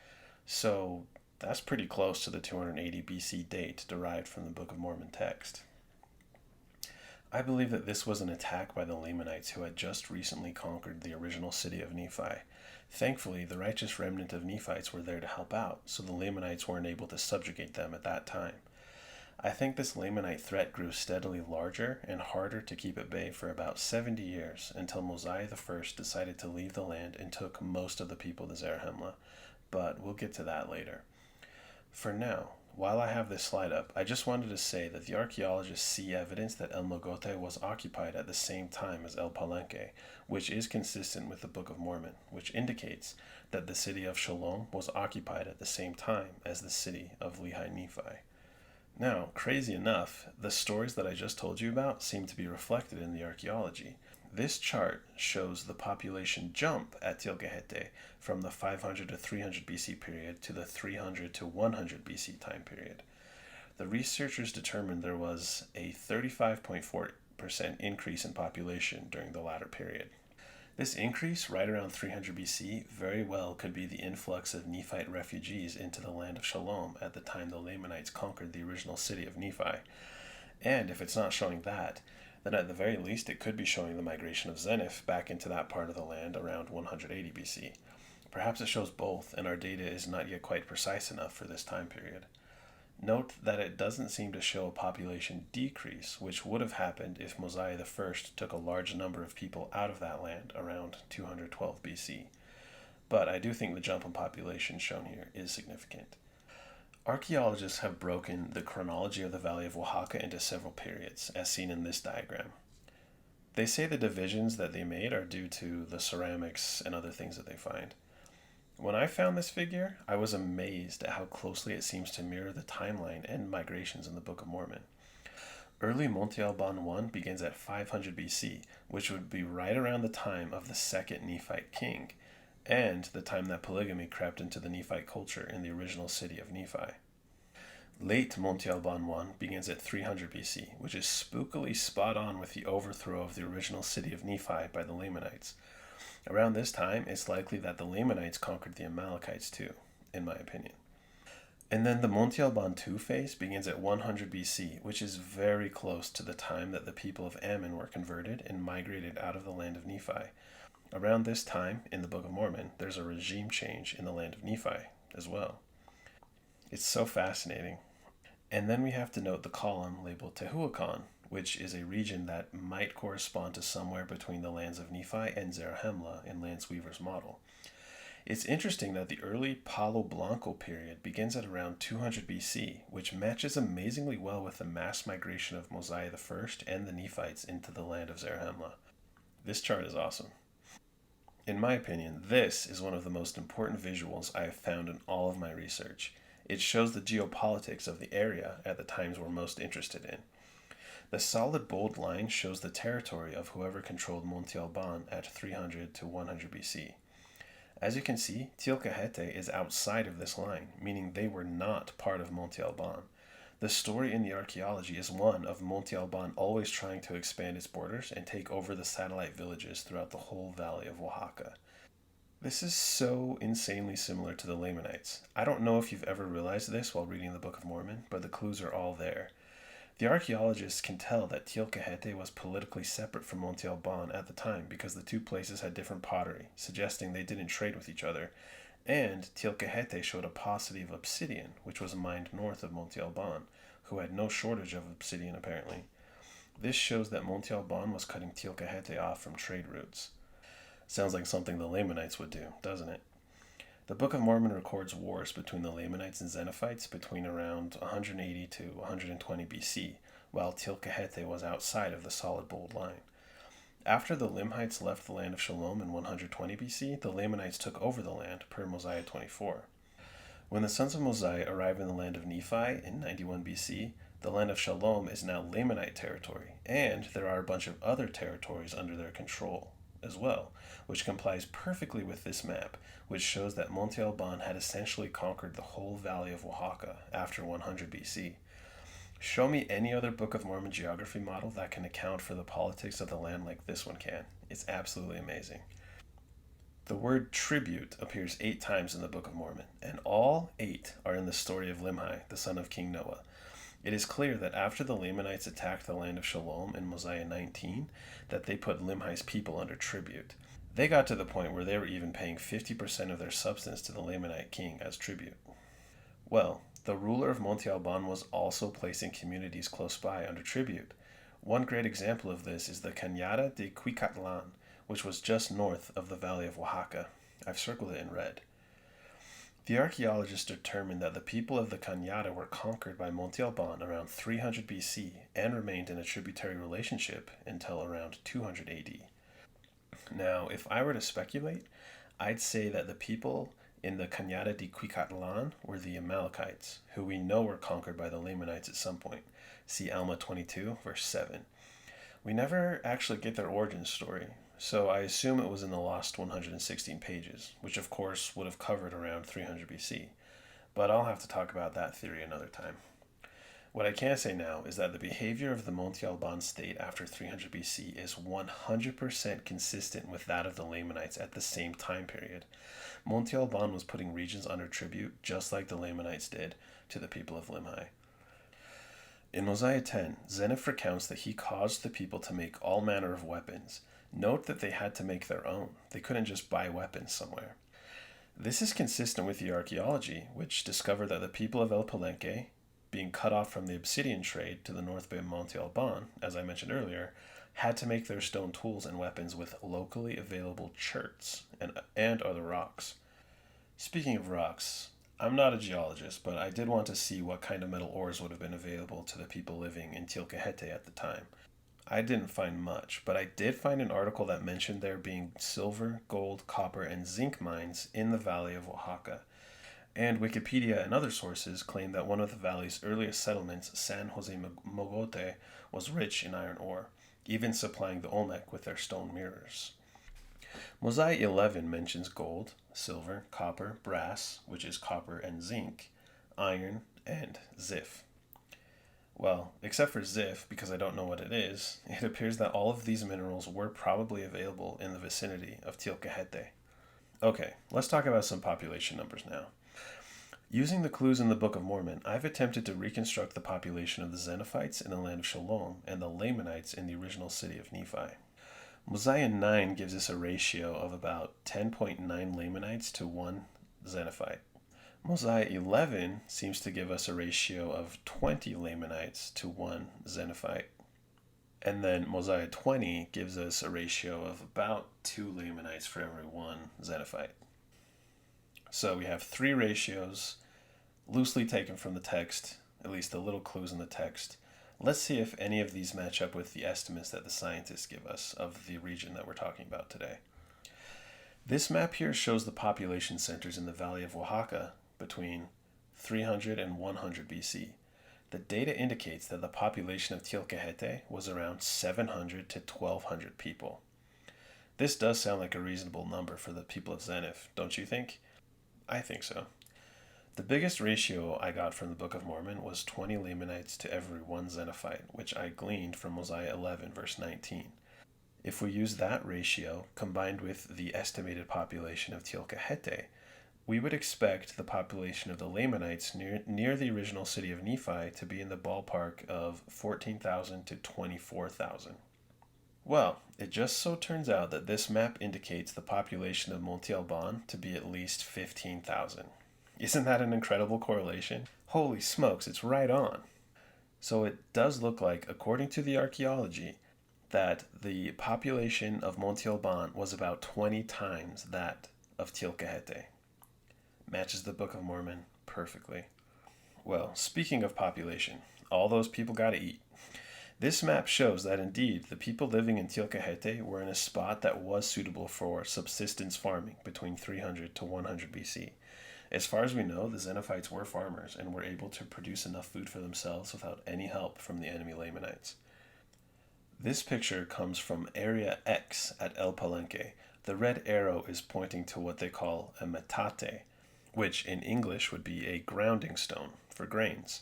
So that's pretty close to the 280 BC date derived from the Book of Mormon text. I believe that this was an attack by the Lamanites who had just recently conquered the original city of Nephi. Thankfully, the righteous remnant of Nephites were there to help out, so the Lamanites weren't able to subjugate them at that time. I think this Lamanite threat grew steadily larger and harder to keep at bay for about 70 years until Mosiah I decided to leave the land and took most of the people to Zarahemla, but we'll get to that later. For now, while I have this slide up, I just wanted to say that the archaeologists see evidence that El Mogote was occupied at the same time as El Palenque, which is consistent with the Book of Mormon, which indicates that the city of Shilom was occupied at the same time as the city of Lehi Nephi. Now, crazy enough, the stories that I just told you about seem to be reflected in the archaeology. This chart shows the population jump at Tilgahete from the 500 to 300 BC period to the 300 to 100 BC time period. The researchers determined there was a 35.4% increase in population during the latter period. This increase, right around 300 BC, very well could be the influx of Nephite refugees into the land of Shilom at the time the Lamanites conquered the original city of Nephi. And if it's not showing that, then at the very least it could be showing the migration of Zenith back into that part of the land around 180 BC. Perhaps it shows both, and our data is not yet quite precise enough for this time period. Note that it doesn't seem to show a population decrease, which would have happened if Mosiah I took a large number of people out of that land around 212 BC. But I do think the jump in population shown here is significant. Archaeologists have broken the chronology of the Valley of Oaxaca into several periods, as seen in this diagram. They say the divisions that they made are due to the ceramics and other things that they find. When I found this figure, I was amazed at how closely it seems to mirror the timeline and migrations in the Book of Mormon. Early Monte Alban I begins at 500 BC, which would be right around the time of the second Nephite king, and the time that polygamy crept into the Nephite culture in the original city of Nephi. Late Monte Alban I begins at 300 BC, which is spookily spot on with the overthrow of the original city of Nephi by the Lamanites. Around this time, it's likely that the Lamanites conquered the Amalekites too, in my opinion. And then the Monte Alban II phase begins at 100 BC, which is very close to the time that the people of Ammon were converted and migrated out of the land of Nephi. Around this time, in the Book of Mormon, there's a regime change in the land of Nephi as well. It's so fascinating. And then we have to note the column labeled Tehuacan, which is a region that might correspond to somewhere between the lands of Nephi and Zarahemla in Lance Weaver's model. It's interesting that the early Palo Blanco period begins at around 200 BC, which matches amazingly well with the mass migration of Mosiah I and the Nephites into the land of Zarahemla. This chart is awesome. In my opinion, this is one of the most important visuals I have found in all of my research. It shows the geopolitics of the area at the times we're most interested in. The solid bold line shows the territory of whoever controlled Monte Alban at 300 to 100 BC. As you can see, Tilgahete is outside of this line, meaning they were not part of Monte Alban. The story in the archaeology is one of Monte Alban always trying to expand its borders and take over the satellite villages throughout the whole valley of Oaxaca. This is so insanely similar to the Lamanites. I don't know if you've ever realized this while reading the Book of Mormon, but the clues are all there. The archaeologists can tell that Tilgahete was politically separate from Monte Alban at the time because the two places had different pottery, suggesting they didn't trade with each other, and Tilgahete showed a paucity of obsidian, which was mined north of Monte Alban, who had no shortage of obsidian apparently. This shows that Monte Alban was cutting Tilgahete off from trade routes. Sounds like something the Lamanites would do, doesn't it? The Book of Mormon records wars between the Lamanites and Zeniffites between around 180 to 120 BC, while Tilgahete was outside of the solid bold line. After the Lamanites left the land of Shilom in 120 BC, the Lamanites took over the land, per Mosiah 24. When the sons of Mosiah arrived in the land of Nephi in 91 BC, the land of Shilom is now Lamanite territory, and there are a bunch of other territories under their control as well, which complies perfectly with this map, which shows that Monte Alban had essentially conquered the whole valley of Oaxaca after 100 BC. Show me any other Book of Mormon geography model that can account for the politics of the land like this one can. It's absolutely amazing. The word tribute appears 8 times in the Book of Mormon, and all 8 are in the story of Limhi, the son of King Noah. It is clear that after the Lamanites attacked the land of Shilom in Mosiah 19, that they put Limhi's people under tribute. They got to the point where they were even paying 50% of their substance to the Lamanite king as tribute. Well, the ruler of Monte Alban was also placing communities close by under tribute. One great example of this is the Cañada de Cuicatlan, which was just north of the valley of Oaxaca. I've circled it in red. The archaeologists determined that the people of the Cañada were conquered by Monte Alban around 300 BC and remained in a tributary relationship until around 200 AD. Now, if I were to speculate, I'd say that the people in the Cañada de Cuicatlan were the Amalekites, who we know were conquered by the Lamanites at some point. See Alma 22, verse 7. We never actually get their origin story, so I assume it was in the lost 116 pages, which of course would have covered around 300 BC. But I'll have to talk about that theory another time. What I can say now is that the behavior of the Monte Alban state after 300 BC is 100% consistent with that of the Lamanites at the same time period. Monte Alban was putting regions under tribute, just like the Lamanites did to the people of Limhi. In Mosiah 10, Zeniph recounts that he caused the people to make all manner of weapons. Note that they had to make their own. They couldn't just buy weapons somewhere. This is consistent with the archaeology, which discovered that the people of El Palenque, being cut off from the obsidian trade to the north bay of Monte Alban, as I mentioned earlier, had to make their stone tools and weapons with locally available cherts and other rocks. Speaking of rocks, I'm not a geologist, but I did want to see what kind of metal ores would have been available to the people living in Tilcahete at the time. I didn't find much, but I did find an article that mentioned there being silver, gold, copper, and zinc mines in the valley of Oaxaca. And Wikipedia and other sources claim that one of the valley's earliest settlements, San Jose Mogote, was rich in iron ore, even supplying the Olmec with their stone mirrors. Mosiah 11 mentions gold, silver, copper, brass, which is copper and zinc, iron, and ziph. Well, except for ziph, because I don't know what it is, it appears that all of these minerals were probably available in the vicinity of Tilcahete. Okay, let's talk about some population numbers now. Using the clues in the Book of Mormon, I've attempted to reconstruct the population of the Zeniffites in the land of Shilom and the Lamanites in the original city of Nephi. Mosiah 9 gives us a ratio of about 10.9 Lamanites to 1 Zeniffite. Mosiah 11 seems to give us a ratio of 20 Lamanites to 1 Zeniffite. And then Mosiah 20 gives us a ratio of about 2 Lamanites for every 1 Zeniffite. So we have 3 ratios, loosely taken from the text, at least the little clues in the text. Let's see if any of these match up with the estimates that the scientists give us of the region that we're talking about today. This map here shows the population centers in the valley of Oaxaca between 300 and 100 BC. The data indicates that the population of Tilcahete was around 700 to 1,200 people. This does sound like a reasonable number for the people of Zeniph, don't you think? I think so. The biggest ratio I got from the Book of Mormon was 20 Lamanites to every 1 Zeniffite, which I gleaned from Mosiah 11, verse 19. If we use that ratio, combined with the estimated population of Tilcahete, we would expect the population of the Lamanites near the original city of Nephi to be in the ballpark of 14,000 to 24,000. Well, it just so turns out that this map indicates the population of Monte Alban to be at least 15,000. Isn't that an incredible correlation? Holy smokes, it's right on. So it does look like, according to the archaeology, that the population of Monte Alban was about 20 times that of Tilcahete. Matches the Book of Mormon perfectly. Well, speaking of population, all those people gotta eat. This map shows that indeed the people living in Tilcahete were in a spot that was suitable for subsistence farming between 300 to 100 BC. As far as we know, the Zeniffites were farmers and were able to produce enough food for themselves without any help from the enemy Lamanites. This picture comes from Area X at El Palenque. The red arrow is pointing to what they call a metate, which in English would be a grounding stone for grains.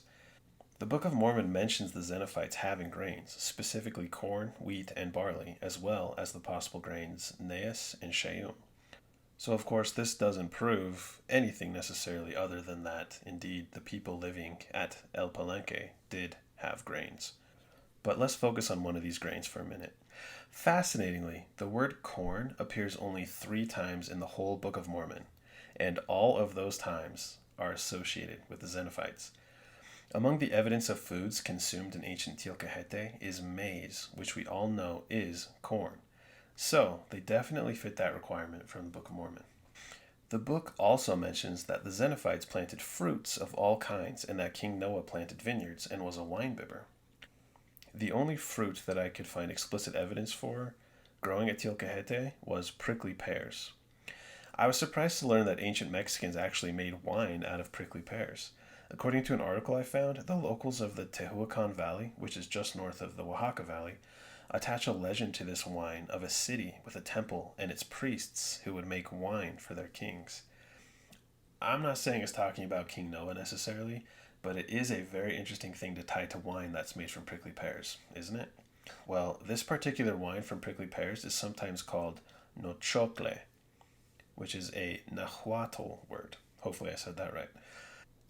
The Book of Mormon mentions the Zeniphites having grains, specifically corn, wheat, and barley, as well as the possible grains Neas and Shilom. So, of course, this doesn't prove anything necessarily other than that, indeed, the people living at El Palenque did have grains. But let's focus on one of these grains for a minute. Fascinatingly, the word corn appears only 3 times in the whole Book of Mormon, and all of those times are associated with the Zeniphites. Among the evidence of foods consumed in ancient Tilcahete is maize, which we all know is corn. So, they definitely fit that requirement from the Book of Mormon. The book also mentions that the Zeniphites planted fruits of all kinds and that King Noah planted vineyards and was a winebibber. The only fruit that I could find explicit evidence for growing at Tilcahete was prickly pears. I was surprised to learn that ancient Mexicans actually made wine out of prickly pears. According to an article I found, the locals of the Tehuacan Valley, which is just north of the Oaxaca Valley, attach a legend to this wine of a city with a temple and its priests who would make wine for their kings. I'm not saying it's talking about King Noah necessarily, but it is a very interesting thing to tie to wine that's made from prickly pears, isn't it? Well, this particular wine from prickly pears is sometimes called nochocle, which is a Nahuatl word. Hopefully I said that right.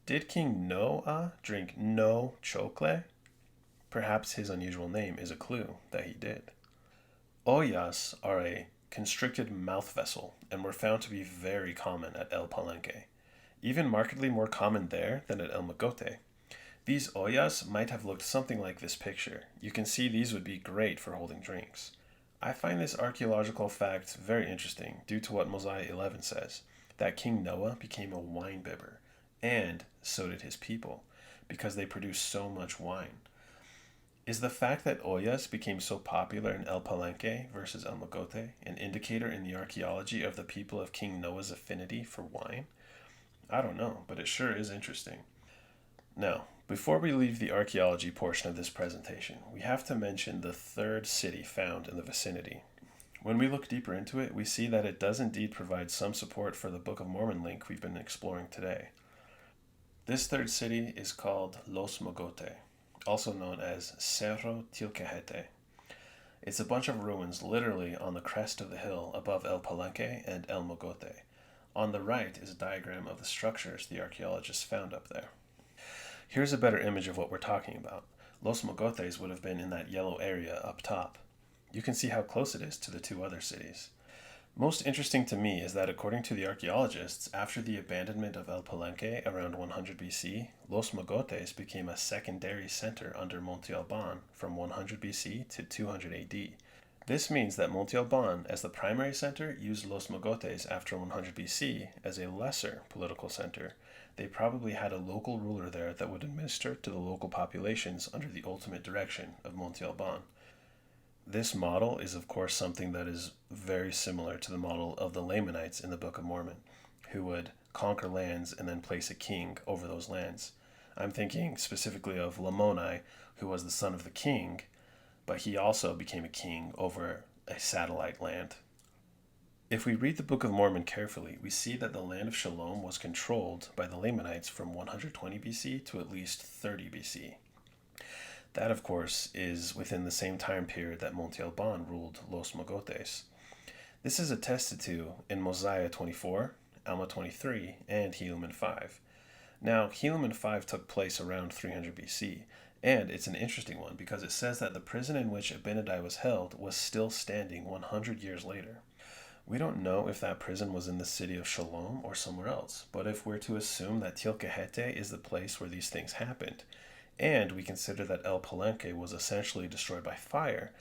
Did King Noah drink no chocle? Perhaps his unusual name is a clue that he did. Ollas are a constricted mouth vessel and were found to be very common at El Palenque, even markedly more common there than at El Mogote. These ollas might have looked something like this picture. You can see these would be great for holding drinks. I find this archaeological fact very interesting due to what Mosiah 11 says, that King Noah became a wine bibber, and so did his people, because they produced so much wine. Is the fact that ollas became so popular in El Palenque versus El Mogote an indicator in the archaeology of the people of King Noah's affinity for wine? I don't know, but it sure is interesting. Now, before we leave the archaeology portion of this presentation, we have to mention the third city found in the vicinity. When we look deeper into it, we see that it does indeed provide some support for the Book of Mormon link we've been exploring today. This third city is called Los Mogote, also known as Cerro Tilcahete. It's a bunch of ruins literally on the crest of the hill above El Palenque and El Mogote. On the right is a diagram of the structures the archaeologists found up there. Here's a better image of what we're talking about. Los Mogotes would have been in that yellow area up top. You can see how close it is to the 2 other cities. Most interesting to me is that according to the archaeologists, after the abandonment of El Palenque around 100 BC, Los Mogotes became a secondary center under Monte Alban from 100 BC to 200 AD. This means that Monte Alban, as the primary center, used Los Mogotes after 100 BC as a lesser political center. They probably had a local ruler there that would administer to the local populations under the ultimate direction of Monte Alban. This model is, of course, something that is very similar to the model of the Lamanites in the Book of Mormon, who would conquer lands and then place a king over those lands. I'm thinking specifically of Lamoni, who was the son of the king, but he also became a king over a satellite land. If we read the Book of Mormon carefully, we see that the land of Shilom was controlled by the Lamanites from 120 BC to at least 30 BC. That, of course, is within the same time period that Monte Alban ruled Los Mogotes. This is attested to in Mosiah 24, Alma 23, and Helaman 5. Now, Helaman 5 took place around 300 BC, and it's an interesting one because it says that the prison in which Abinadi was held was still standing 100 years later. We don't know if that prison was in the city of Shilom or somewhere else, but if we're to assume that Tilcahete is the place where these things happened, and we consider that El Palenque was essentially destroyed by fire,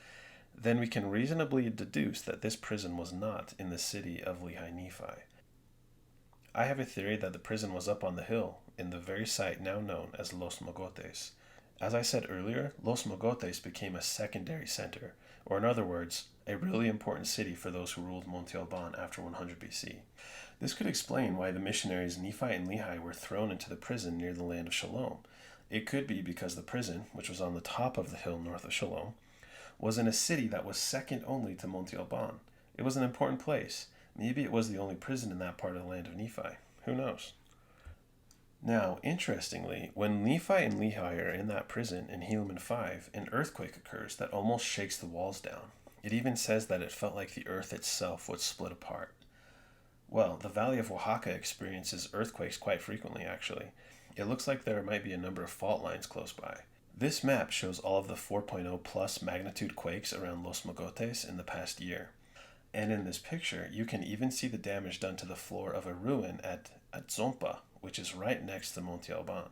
then we can reasonably deduce that this prison was not in the city of Lehi Nephi. I have a theory that the prison was up on the hill, in the very site now known as Los Mogotes. As I said earlier, Los Mogotes became a secondary center, or in other words, a really important city for those who ruled Monte Alban after 100 BC. This could explain why the missionaries Nephi and Lehi were thrown into the prison near the land of Shilom. It could be because the prison, which was on the top of the hill north of Shilom, was in a city that was second only to Monte Alban. It was an important place. Maybe it was the only prison in that part of the land of Nephi. Who knows? Now, interestingly, when Nephi and Lehi are in that prison in Helaman 5, an earthquake occurs that almost shakes the walls down. It even says that it felt like the earth itself would split apart. Well, the Valley of Oaxaca experiences earthquakes quite frequently, actually. It looks like there might be a number of fault lines close by. This map shows all of the 4.0 plus magnitude quakes around Los Mogotes in the past year. And in this picture, you can even see the damage done to the floor of a ruin at Zompa, which is right next to Monte Alban.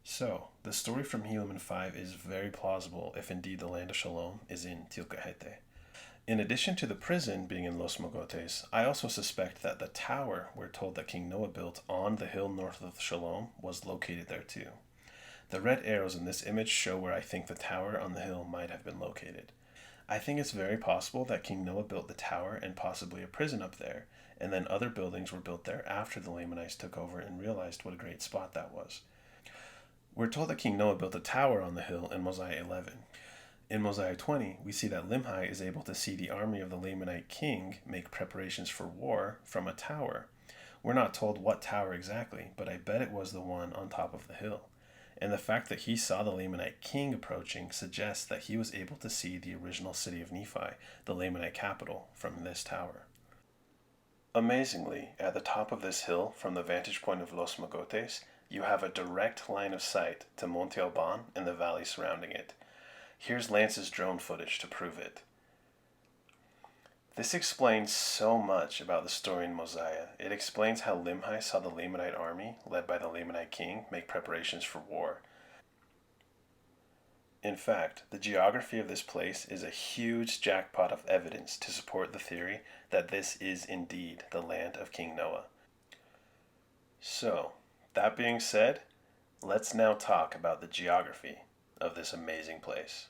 So, the story from Helaman 5 is very plausible if indeed the land of Shalom is in Tilcahete. In addition to the prison being in Los Mogotes, I also suspect that the tower we're told that King Noah built on the hill north of Shalom was located there too. The red arrows in this image show where I think the tower on the hill might have been located. I think it's very possible that King Noah built the tower and possibly a prison up there, and then other buildings were built there after the Lamanites took over and realized what a great spot that was. We're told that King Noah built a tower on the hill in Mosiah 11. In Mosiah 20, we see that Limhi is able to see the army of the Lamanite king make preparations for war from a tower. We're not told what tower exactly, but I bet it was the one on top of the hill. And the fact that he saw the Lamanite king approaching suggests that he was able to see the original city of Nephi, the Lamanite capital, from this tower. Amazingly, at the top of this hill, from the vantage point of Los Mogotes, you have a direct line of sight to Monte Alban and the valley surrounding it. Here's Lance's drone footage to prove it. This explains so much about the story in Mosiah. It explains how Limhi saw the Lamanite army, led by the Lamanite king, make preparations for war. In fact, the geography of this place is a huge jackpot of evidence to support the theory that this is indeed the land of King Noah. So, that being said, let's now talk about the geography of this amazing place.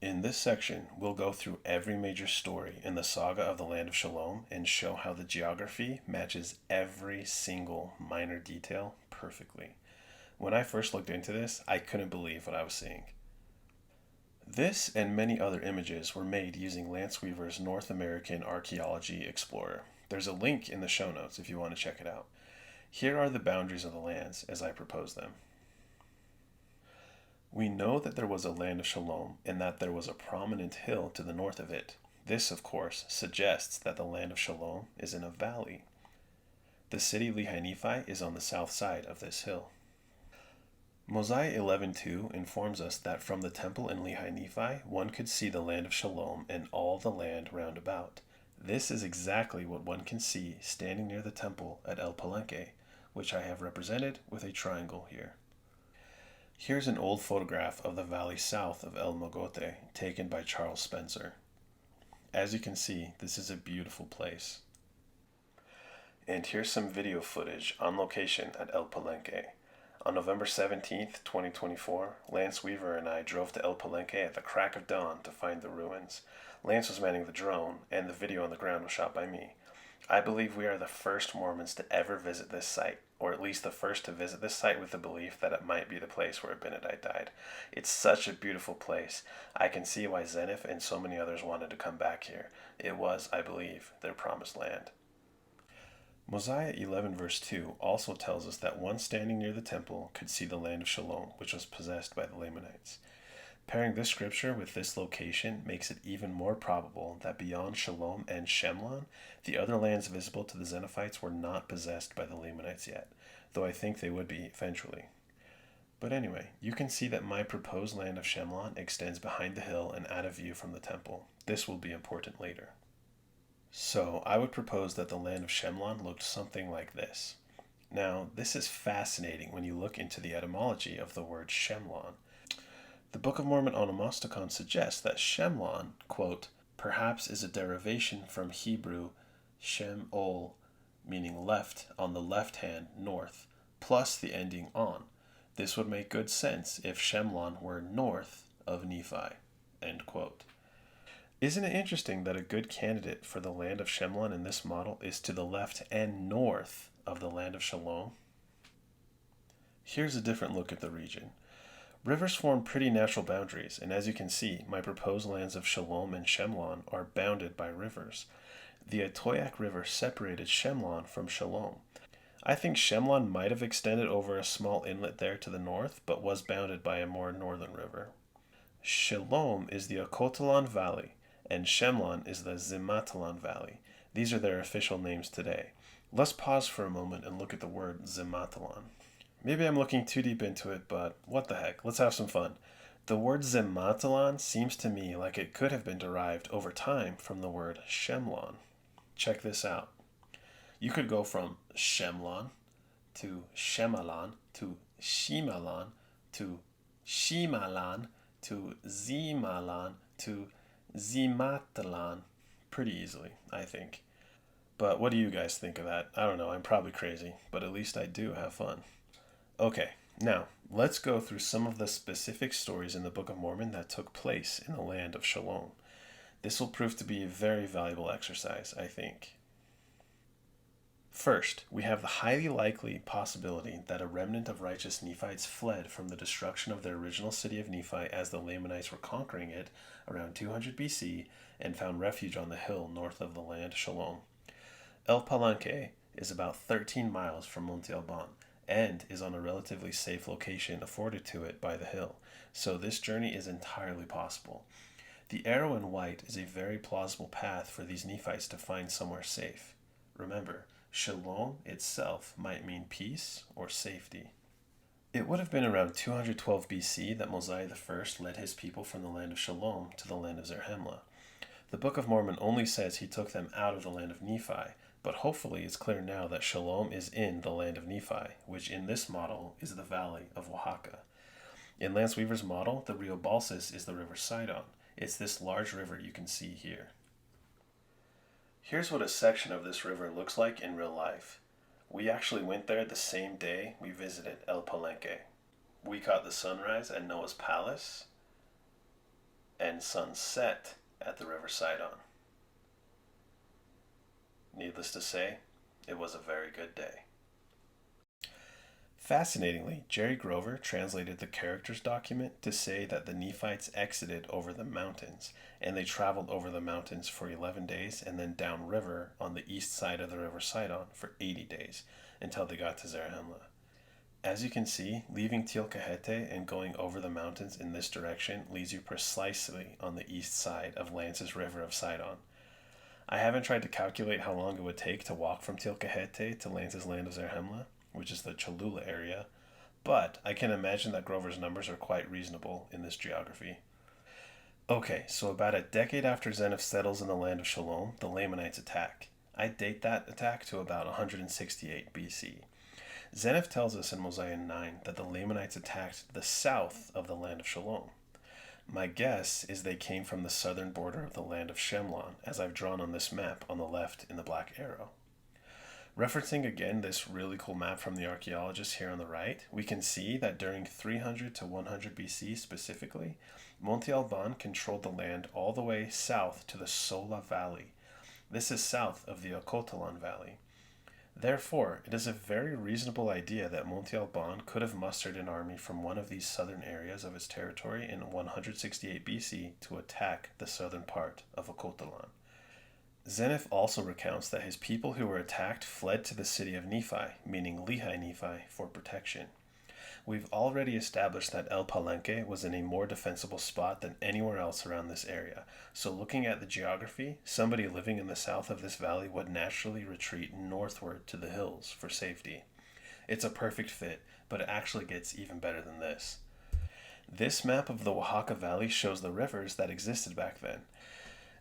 In this section, we'll go through every major story in the saga of the land of Shalom and show how the geography matches every single minor detail perfectly. When I first looked into this, I couldn't believe what I was seeing. This and many other images were made using Lance Weaver's North American Archaeology Explorer. There's a link in the show notes if you want to check it out. Here are the boundaries of the lands as I propose them. We know that there was a land of Shalom and that there was a prominent hill to the north of it. This, of course, suggests that the land of Shalom is in a valley. The city Lehi Nephi is on the south side of this hill. Mosiah 11:2 informs us that from the temple in Lehi Nephi, one could see the land of Shalom and all the land round about. This is exactly what one can see standing near the temple at El Palenque, which I have represented with a triangle here. Here's an old photograph of the valley south of El Mogote, taken by Charles Spencer. As you can see, this is a beautiful place. And here's some video footage on location at El Palenque. On November 17th, 2024, Lance Weaver and I drove to El Palenque at the crack of dawn to find the ruins. Lance was manning the drone, and the video on the ground was shot by me. I believe we are the first Mormons to ever visit this site, or at least the first to visit this site with the belief that it might be the place where Abinadi died. It's such a beautiful place. I can see why Zenith and so many others wanted to come back here. It was, I believe, their promised land. Mosiah 11 verse 2 also tells us that one standing near the temple could see the land of Shalom, which was possessed by the Lamanites. Pairing this scripture with this location makes it even more probable that beyond Shalom and Shemlon, the other lands visible to the Zeniffites were not possessed by the Lamanites yet, though I think they would be eventually. But anyway, you can see that my proposed land of Shemlon extends behind the hill and out of view from the temple. This will be important later. So I would propose that the land of Shemlon looked something like this. Now, this is fascinating when you look into the etymology of the word Shemlon. The Book of Mormon onomasticon suggests that Shemlon, quote, perhaps is a derivation from Hebrew Shem-ol, meaning left, on the left hand, north, plus the ending on. This would make good sense if Shemlon were north of Nephi. End quote. Isn't it interesting that a good candidate for the land of Shemlon in this model is to the left and north of the land of Shilom? Here's a different look at the region. Rivers form pretty natural boundaries, and as you can see, my proposed lands of Shilom and Shemlon are bounded by rivers. The Atoyac River separated Shemlon from Shilom. I think Shemlon might have extended over a small inlet there to the north, but was bounded by a more northern river. Shilom is the Ocotlán Valley, and Shemlon is the Zimatalon Valley. These are their official names today. Let's pause for a moment and look at the word Zimatalon. Maybe I'm looking too deep into it, but what the heck, let's have some fun. The word Zimatalon seems to me like it could have been derived over time from the word Shemlon. Check this out. You could go from Shemlon to Shemalon to Shimalon to Shimalan to Zimalon to Zimatalon pretty easily, I think. But what do you guys think of that? I don't know, I'm probably crazy, but at least I do have fun. Okay, now let's go through some of the specific stories in the Book of Mormon that took place in the land of Shilom. This will prove to be a very valuable exercise, I think. First, we have the highly likely possibility that a remnant of righteous Nephites fled from the destruction of their original city of Nephi as the Lamanites were conquering it around 200 BC and found refuge on the hill north of the land Shilom. El Palenque is about 13 miles from Monte Alban and is on a relatively safe location afforded to it by the hill, so this journey is entirely possible. The arrow in white is a very plausible path for these Nephites to find somewhere safe. Remember, Shilom itself might mean peace or safety. It would have been around 212 BC that Mosiah I led his people from the land of Shilom to the land of Zarahemla. The Book of Mormon only says he took them out of the land of Nephi, but hopefully it's clear now that Shilom is in the land of Nephi, which in this model is the valley of Oaxaca. In Lance Weaver's model, the Rio Balsas is the river Sidon. It's this large river you can see here. Here's what a section of this river looks like in real life. We actually went there the same day we visited El Palenque. We caught the sunrise at Noah's Palace and sunset at the river Sidon. Needless to say, it was a very good day. Fascinatingly, Jerry Grover translated the characters document to say that the Nephites exited over the mountains, and they traveled over the mountains for 11 days and then downriver on the east side of the river Sidon for 80 days until they got to Zarahemla. As you can see, leaving Teal'c and going over the mountains in this direction leads you precisely on the east side of Lance's River of Sidon. I haven't tried to calculate how long it would take to walk from Teal'c to Lance's land of Zarahemla, which is the Cholula area, but I can imagine that Grover's numbers are quite reasonable in this geography. Okay, so about a decade after Zenith settles in the land of Shilom, the Lamanites attack. I date that attack to about 168 BC. Zenith tells us in Mosiah 9 that the Lamanites attacked the south of the land of Shilom. My guess is they came from the southern border of the land of Shemlon, as I've drawn on this map on the left in the black arrow. Referencing again this really cool map from the Archaeologists here on the right, we can see that during 300 to 100 BC specifically, Monte Alban controlled the land all the way south to the Sola Valley. This is south of the Ocotlán Valley. Therefore, it is a very reasonable idea that Monte Alban could have mustered an army from one of these southern areas of its territory in 168 BC to attack the southern part of Ocotlán. Zenith also recounts that his people who were attacked fled to the city of Nephi, meaning Lehi Nephi, for protection. We've already established that El Palenque was in a more defensible spot than anywhere else around this area, so looking at the geography, somebody living in the south of this valley would naturally retreat northward to the hills for safety. It's a perfect fit, but it actually gets even better than this. This map of the Oaxaca Valley shows the rivers that existed back then.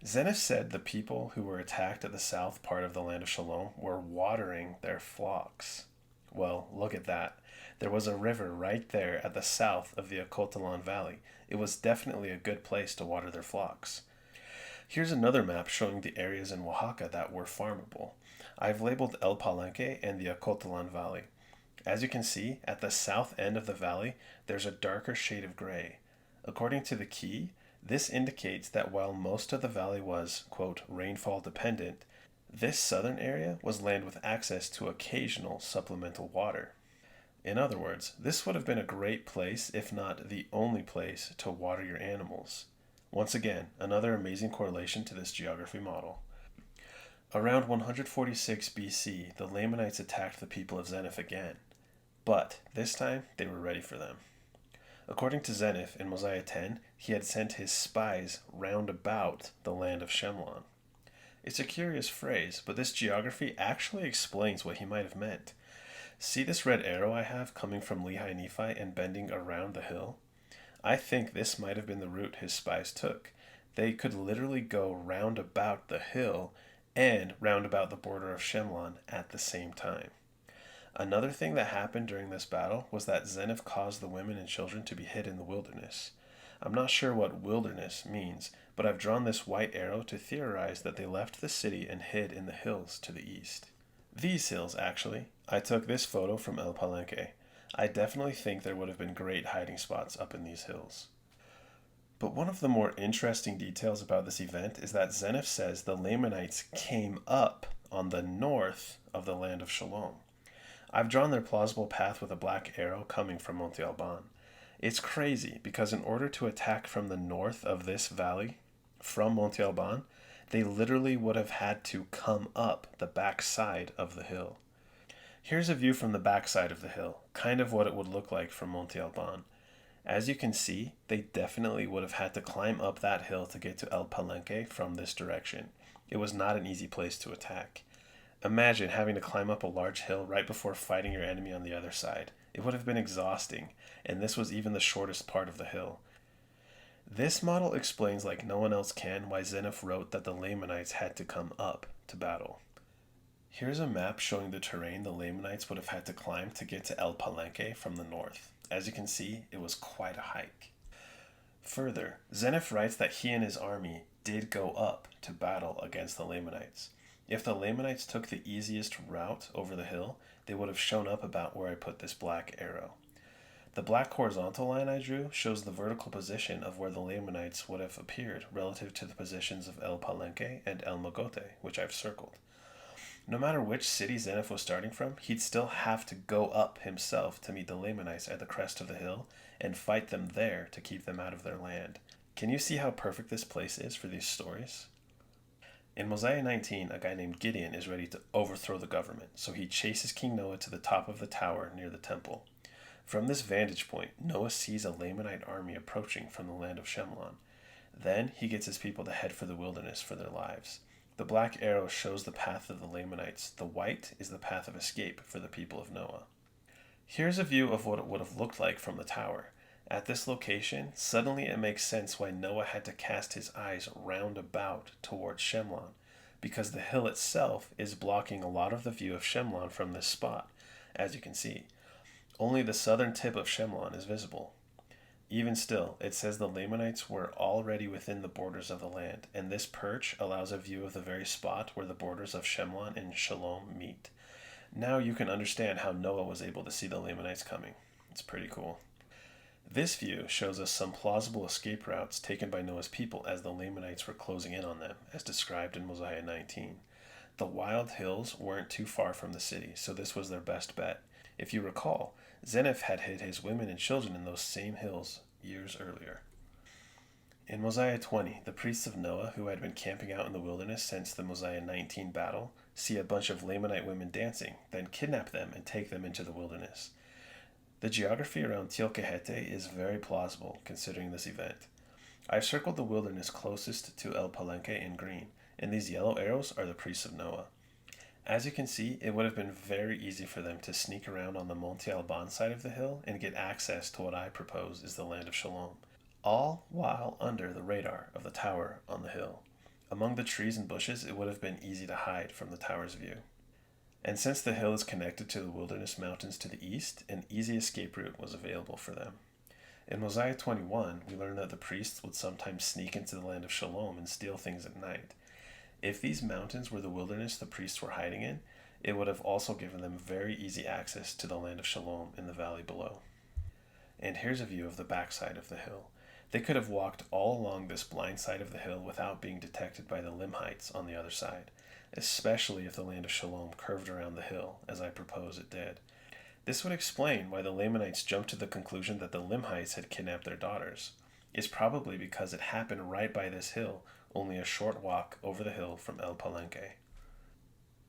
Zenith said the people who were attacked at the south part of the land of Shilom were watering their flocks. Well, look at that. There was a river right there at the south of the Ocotlán Valley. It was definitely a good place to water their flocks. Here's another map showing the areas in Oaxaca that were farmable. I've labeled El Palenque and the Ocotlán Valley. As you can see, at the south end of the valley, there's a darker shade of gray. According to the key, this indicates that while most of the valley was, quote, rainfall dependent, this southern area was land with access to occasional supplemental water. In other words, this would have been a great place, if not the only place, to water your animals. Once again, another amazing correlation to this geography model. Around 146 BC, the Lamanites attacked the people of Zeniph again, but this time they were ready for them. According to Zeniph in Mosiah 10, he had sent his spies round about the land of Shemlon. It's a curious phrase, but this geography actually explains what he might have meant. See this red arrow I have coming from Lehi Nephi and bending around the hill? I think this might have been the route his spies took. They could literally go round about the hill and round about the border of Shemlon at the same time. Another thing that happened during this battle was that Zeniph caused the women and children to be hid in the wilderness. I'm not sure what wilderness means, but I've drawn this white arrow to theorize that they left the city and hid in the hills to the east. These hills, actually. I took this photo from El Palenque. I definitely think there would have been great hiding spots up in these hills. But one of the more interesting details about this event is that Zeniph says the Lamanites came up on the north of the land of Shilom. I've drawn their plausible path with a black arrow coming from Monte Alban. It's crazy because in order to attack from the north of this valley, from Monte Alban, they literally would have had to come up the back side of the hill. Here's a view from the back side of the hill, kind of what it would look like from Monte Alban. As you can see, they definitely would have had to climb up that hill to get to El Palenque from this direction. It was not an easy place to attack. Imagine having to climb up a large hill right before fighting your enemy on the other side. It would have been exhausting, and this was even the shortest part of the hill. This model explains like no one else can why Zeniph wrote that the Lamanites had to come up to battle. Here's a map showing the terrain the Lamanites would have had to climb to get to El Palenque from the north. As you can see, it was quite a hike. Further, Zeniph writes that he and his army did go up to battle against the Lamanites. If the Lamanites took the easiest route over the hill, they would have shown up about where I put this black arrow. The black horizontal line I drew shows the vertical position of where the Lamanites would have appeared relative to the positions of El Palenque and El Mogote, which I've circled. No matter which city Zeniph was starting from, he'd still have to go up himself to meet the Lamanites at the crest of the hill and fight them there to keep them out of their land. Can you see how perfect this place is for these stories? In Mosiah 19, a guy named Gideon is ready to overthrow the government, so he chases King Noah to the top of the tower near the temple. From this vantage point, Noah sees a Lamanite army approaching from the land of Shemlon. Then he gets his people to head for the wilderness for their lives. The black arrow shows the path of the Lamanites. The white is the path of escape for the people of Noah. Here's a view of what it would have looked like from the tower. At this location, suddenly it makes sense why Noah had to cast his eyes round about towards Shemlon, because the hill itself is blocking a lot of the view of Shemlon from this spot, as you can see. Only the southern tip of Shemlon is visible. Even still, it says the Lamanites were already within the borders of the land, and this perch allows a view of the very spot where the borders of Shemlon and Shilom meet. Now you can understand how Noah was able to see the Lamanites coming. It's pretty cool. This view shows us some plausible escape routes taken by Noah's people as the Lamanites were closing in on them, as described in Mosiah 19. The wild hills weren't too far from the city, so this was their best bet. If you recall, Zeniph had hid his women and children in those same hills years earlier. In Mosiah 20, the priests of Noah, who had been camping out in the wilderness since the Mosiah 19 battle, see a bunch of Lamanite women dancing, then kidnap them and take them into the wilderness. The geography around Teocahete is very plausible considering this event. I've circled the wilderness closest to El Palenque in green, and these yellow arrows are the priests of Noah. As you can see, it would have been very easy for them to sneak around on the Monte Alban side of the hill and get access to what I propose is the land of Shilom, all while under the radar of the tower on the hill. Among the trees and bushes, it would have been easy to hide from the tower's view. And since the hill is connected to the wilderness mountains to the east, an easy escape route was available for them. In Mosiah 21, we learn that the priests would sometimes sneak into the land of Shilom and steal things at night. If these mountains were the wilderness the priests were hiding in, It would have also given them very easy access to the land of Shilom in the valley below. And here's a view of the backside of the hill. They could have walked all along this blind side of the hill without being detected by the Lamanites on the other side, especially if the land of Shilom curved around the hill, as I propose it did. This would explain why the Lamanites jumped to the conclusion that the Lamanites had kidnapped their daughters. It's probably because it happened right by this hill, only a short walk over the hill from El Palenque.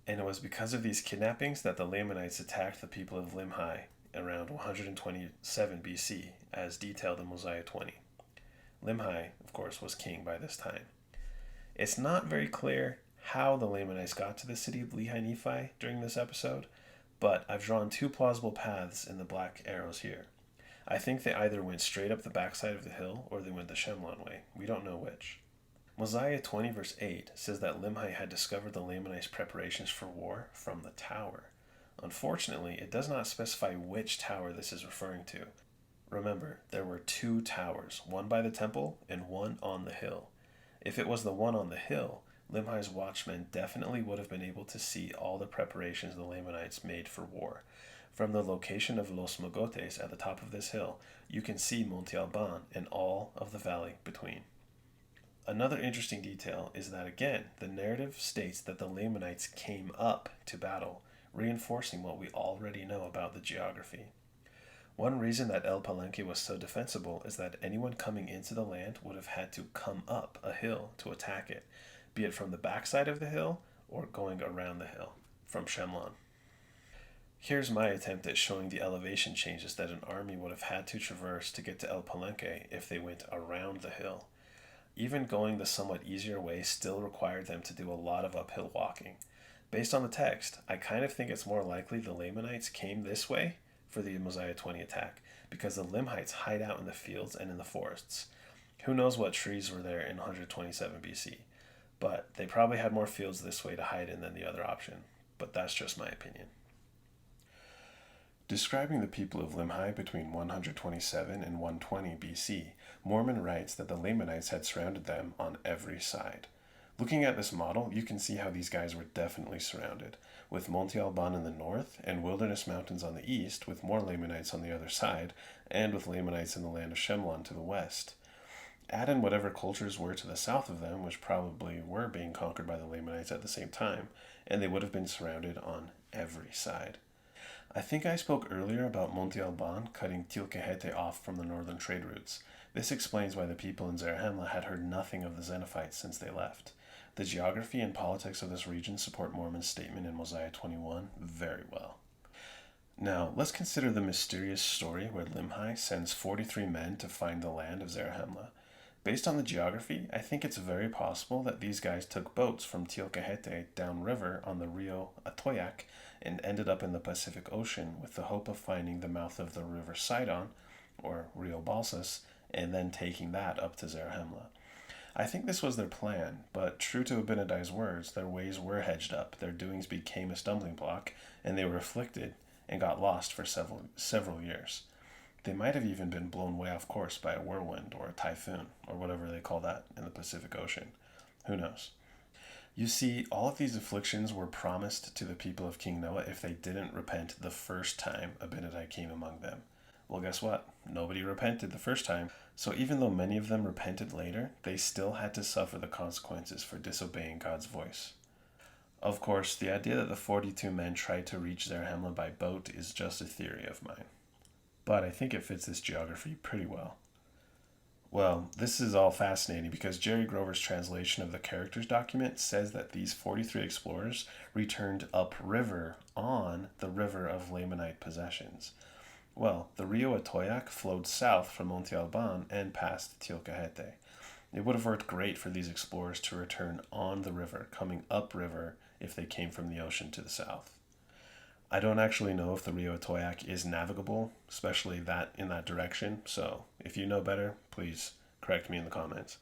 And it was because of these kidnappings that the Lamanites attacked the people of Limhi around 127 BC, as detailed in Mosiah 20. Limhi, of course, was king by this time. It's not very clear how the Lamanites got to the city of Lehi Nephi during this episode, but I've drawn two plausible paths in the black arrows here. I think they either went straight up the backside of the hill or they went the Shemlon way. We don't know which. Mosiah 20 verse 8 says that Limhi had discovered the Lamanites' preparations for war from the tower. Unfortunately, it does not specify which tower this is referring to. Remember, there were two towers, one by the temple and one on the hill. If it was the one on the hill, Limhi's watchmen definitely would have been able to see all the preparations the Lamanites made for war. From the location of Los Mogotes at the top of this hill, you can see Monte Alban and all of the valley between. Another interesting detail is that, again, the narrative states that the Lamanites came up to battle, reinforcing what we already know about the geography. One reason that El Palenque was so defensible is that anyone coming into the land would have had to come up a hill to attack it, be it from the backside of the hill or going around the hill, from Shemlon. Here's my attempt at showing the elevation changes that an army would have had to traverse to get to El Palenque if they went around the hill. Even going the somewhat easier way still required them to do a lot of uphill walking. Based on the text, I kind of think it's more likely the Lamanites came this way for the Mosiah 20 attack, because the Lamanites hide out in the fields and in the forests. Who knows what trees were there in 127 BC, but they probably had more fields this way to hide in than the other option, but that's just my opinion. Describing the people of Limhi between 127 and 120 BC, Mormon writes that the Lamanites had surrounded them on every side. Looking at this model, you can see how these guys were definitely surrounded, with Monte Alban in the north and Wilderness Mountains on the east, with more Lamanites on the other side, and with Lamanites in the land of Shemlon to the west. Add in whatever cultures were to the south of them, which probably were being conquered by the Lamanites at the same time, and they would have been surrounded on every side. I think I spoke earlier about Monte Alban cutting Tilkehete off from the northern trade routes. This explains why the people in Zarahemla had heard nothing of the Zeniffites since they left. The geography and politics of this region support Mormon's statement in Mosiah 21 very well. Now, let's consider the mysterious story where Limhi sends 43 men to find the land of Zarahemla. Based on the geography, I think it's very possible that these guys took boats from Tilkehete downriver on the Rio Atoyac and ended up in the Pacific Ocean with the hope of finding the mouth of the river Sidon, or Rio Balsas, and then taking that up to Zarahemla. I think this was their plan, but true to Abinadi's words, their ways were hedged up, their doings became a stumbling block, and they were afflicted and got lost for several years. They might have even been blown way off course by a whirlwind or a typhoon, or whatever they call that in the Pacific Ocean. Who knows? You see, all of these afflictions were promised to the people of King Noah if they didn't repent the first time Abinadi came among them. Well, guess what? Nobody repented the first time, so even though many of them repented later, they still had to suffer the consequences for disobeying God's voice. Of course, the idea that the 42 men tried to reach Zarahemla by boat is just a theory of mine, but I think it fits this geography pretty well. Well, this is all fascinating because Jerry Grover's translation of the characters document says that these 43 explorers returned upriver on the river of Lamanite possessions. Well, the Rio Atoyac flowed south from Monte Alban and past Tilkehete. It would have worked great for these explorers to return on the river, coming upriver if they came from the ocean to the south. I don't actually know if the Rio Atoyac is navigable, especially that in that direction, so if you know better, please correct me in the comments.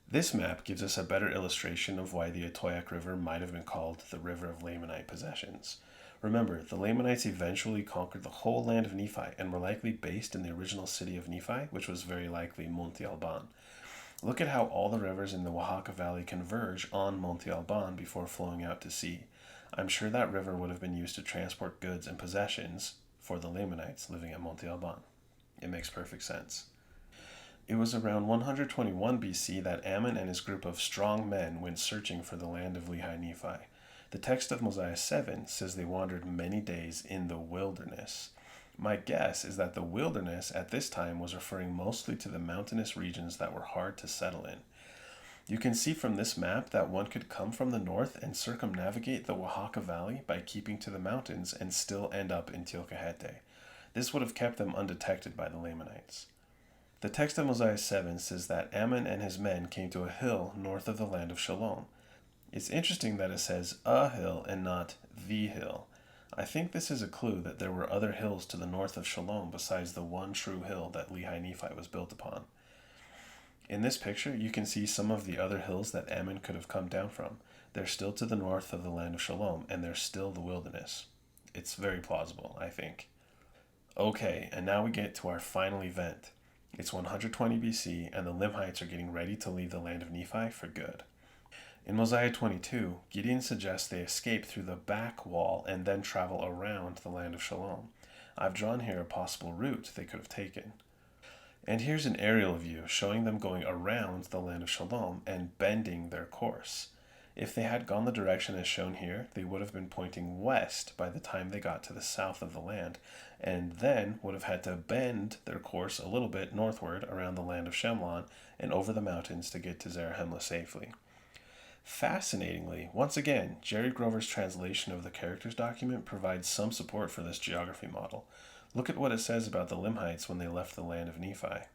This map gives us a better illustration of why the Atoyac River might have been called the River of Lamanite Possessions. Remember, the Lamanites eventually conquered the whole land of Nephi and were likely based in the original city of Nephi, which was very likely Monte Alban. Look at how all the rivers in the Oaxaca Valley converge on Monte Alban before flowing out to sea. I'm sure that river would have been used to transport goods and possessions for the Lamanites living at Monte Alban. It makes perfect sense. It was around 121 BC that Ammon and his group of strong men went searching for the land of Lehi Nephi. The text of Mosiah 7 says they wandered many days in the wilderness. My guess is that the wilderness at this time was referring mostly to the mountainous regions that were hard to settle in. You can see from this map that one could come from the north and circumnavigate the Oaxaca Valley by keeping to the mountains and still end up in Tilcahete. This would have kept them undetected by the Lamanites. The text of Mosiah 7 says that Ammon and his men came to a hill north of the land of Shilom. It's interesting that it says a hill and not the hill. I think this is a clue that there were other hills to the north of Shilom besides the one true hill that Lehi Nephi was built upon. In this picture, you can see some of the other hills that Ammon could have come down from. They're still to the north of the land of Shilom, and they're still the wilderness. It's very plausible, I think. Okay, and now we get to our final event. It's 120 BC, and the Lamanites are getting ready to leave the land of Nephi for good. In Mosiah 22, Gideon suggests they escape through the back wall and then travel around the land of Shilom. I've drawn here a possible route they could have taken. And here's an aerial view showing them going around the land of Shilom and bending their course. If they had gone the direction as shown here, they would have been pointing west by the time they got to the south of the land, and then would have had to bend their course a little bit northward around the land of Shemlon and over the mountains to get to Zarahemla safely. Fascinatingly, once again, Jerry Grover's translation of the characters document provides some support for this geography model. Look at what it says about the Lamanites when they left the land of Nephi.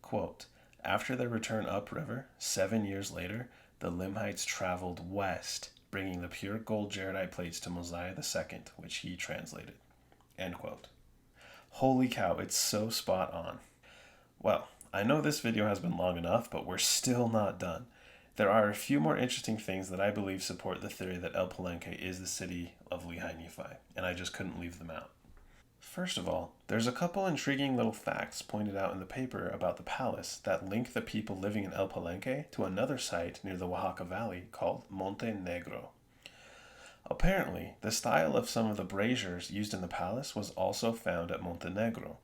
Quote, after their return upriver, 7 years later, the Lamanites traveled west, bringing the pure gold jaredite plates to Mosiah II, which he translated. End quote. Holy cow, it's so spot on. Well, I know this video has been long enough, but we're still not done. There are a few more interesting things that I believe support the theory that El Palenque is the city of Lehi Nephi, and I just couldn't leave them out. First of all, there's a couple intriguing little facts pointed out in the paper about the palace that link the people living in El Palenque to another site near the Oaxaca Valley called Monte Negro. Apparently, the style of some of the braziers used in the palace was also found at Montenegro,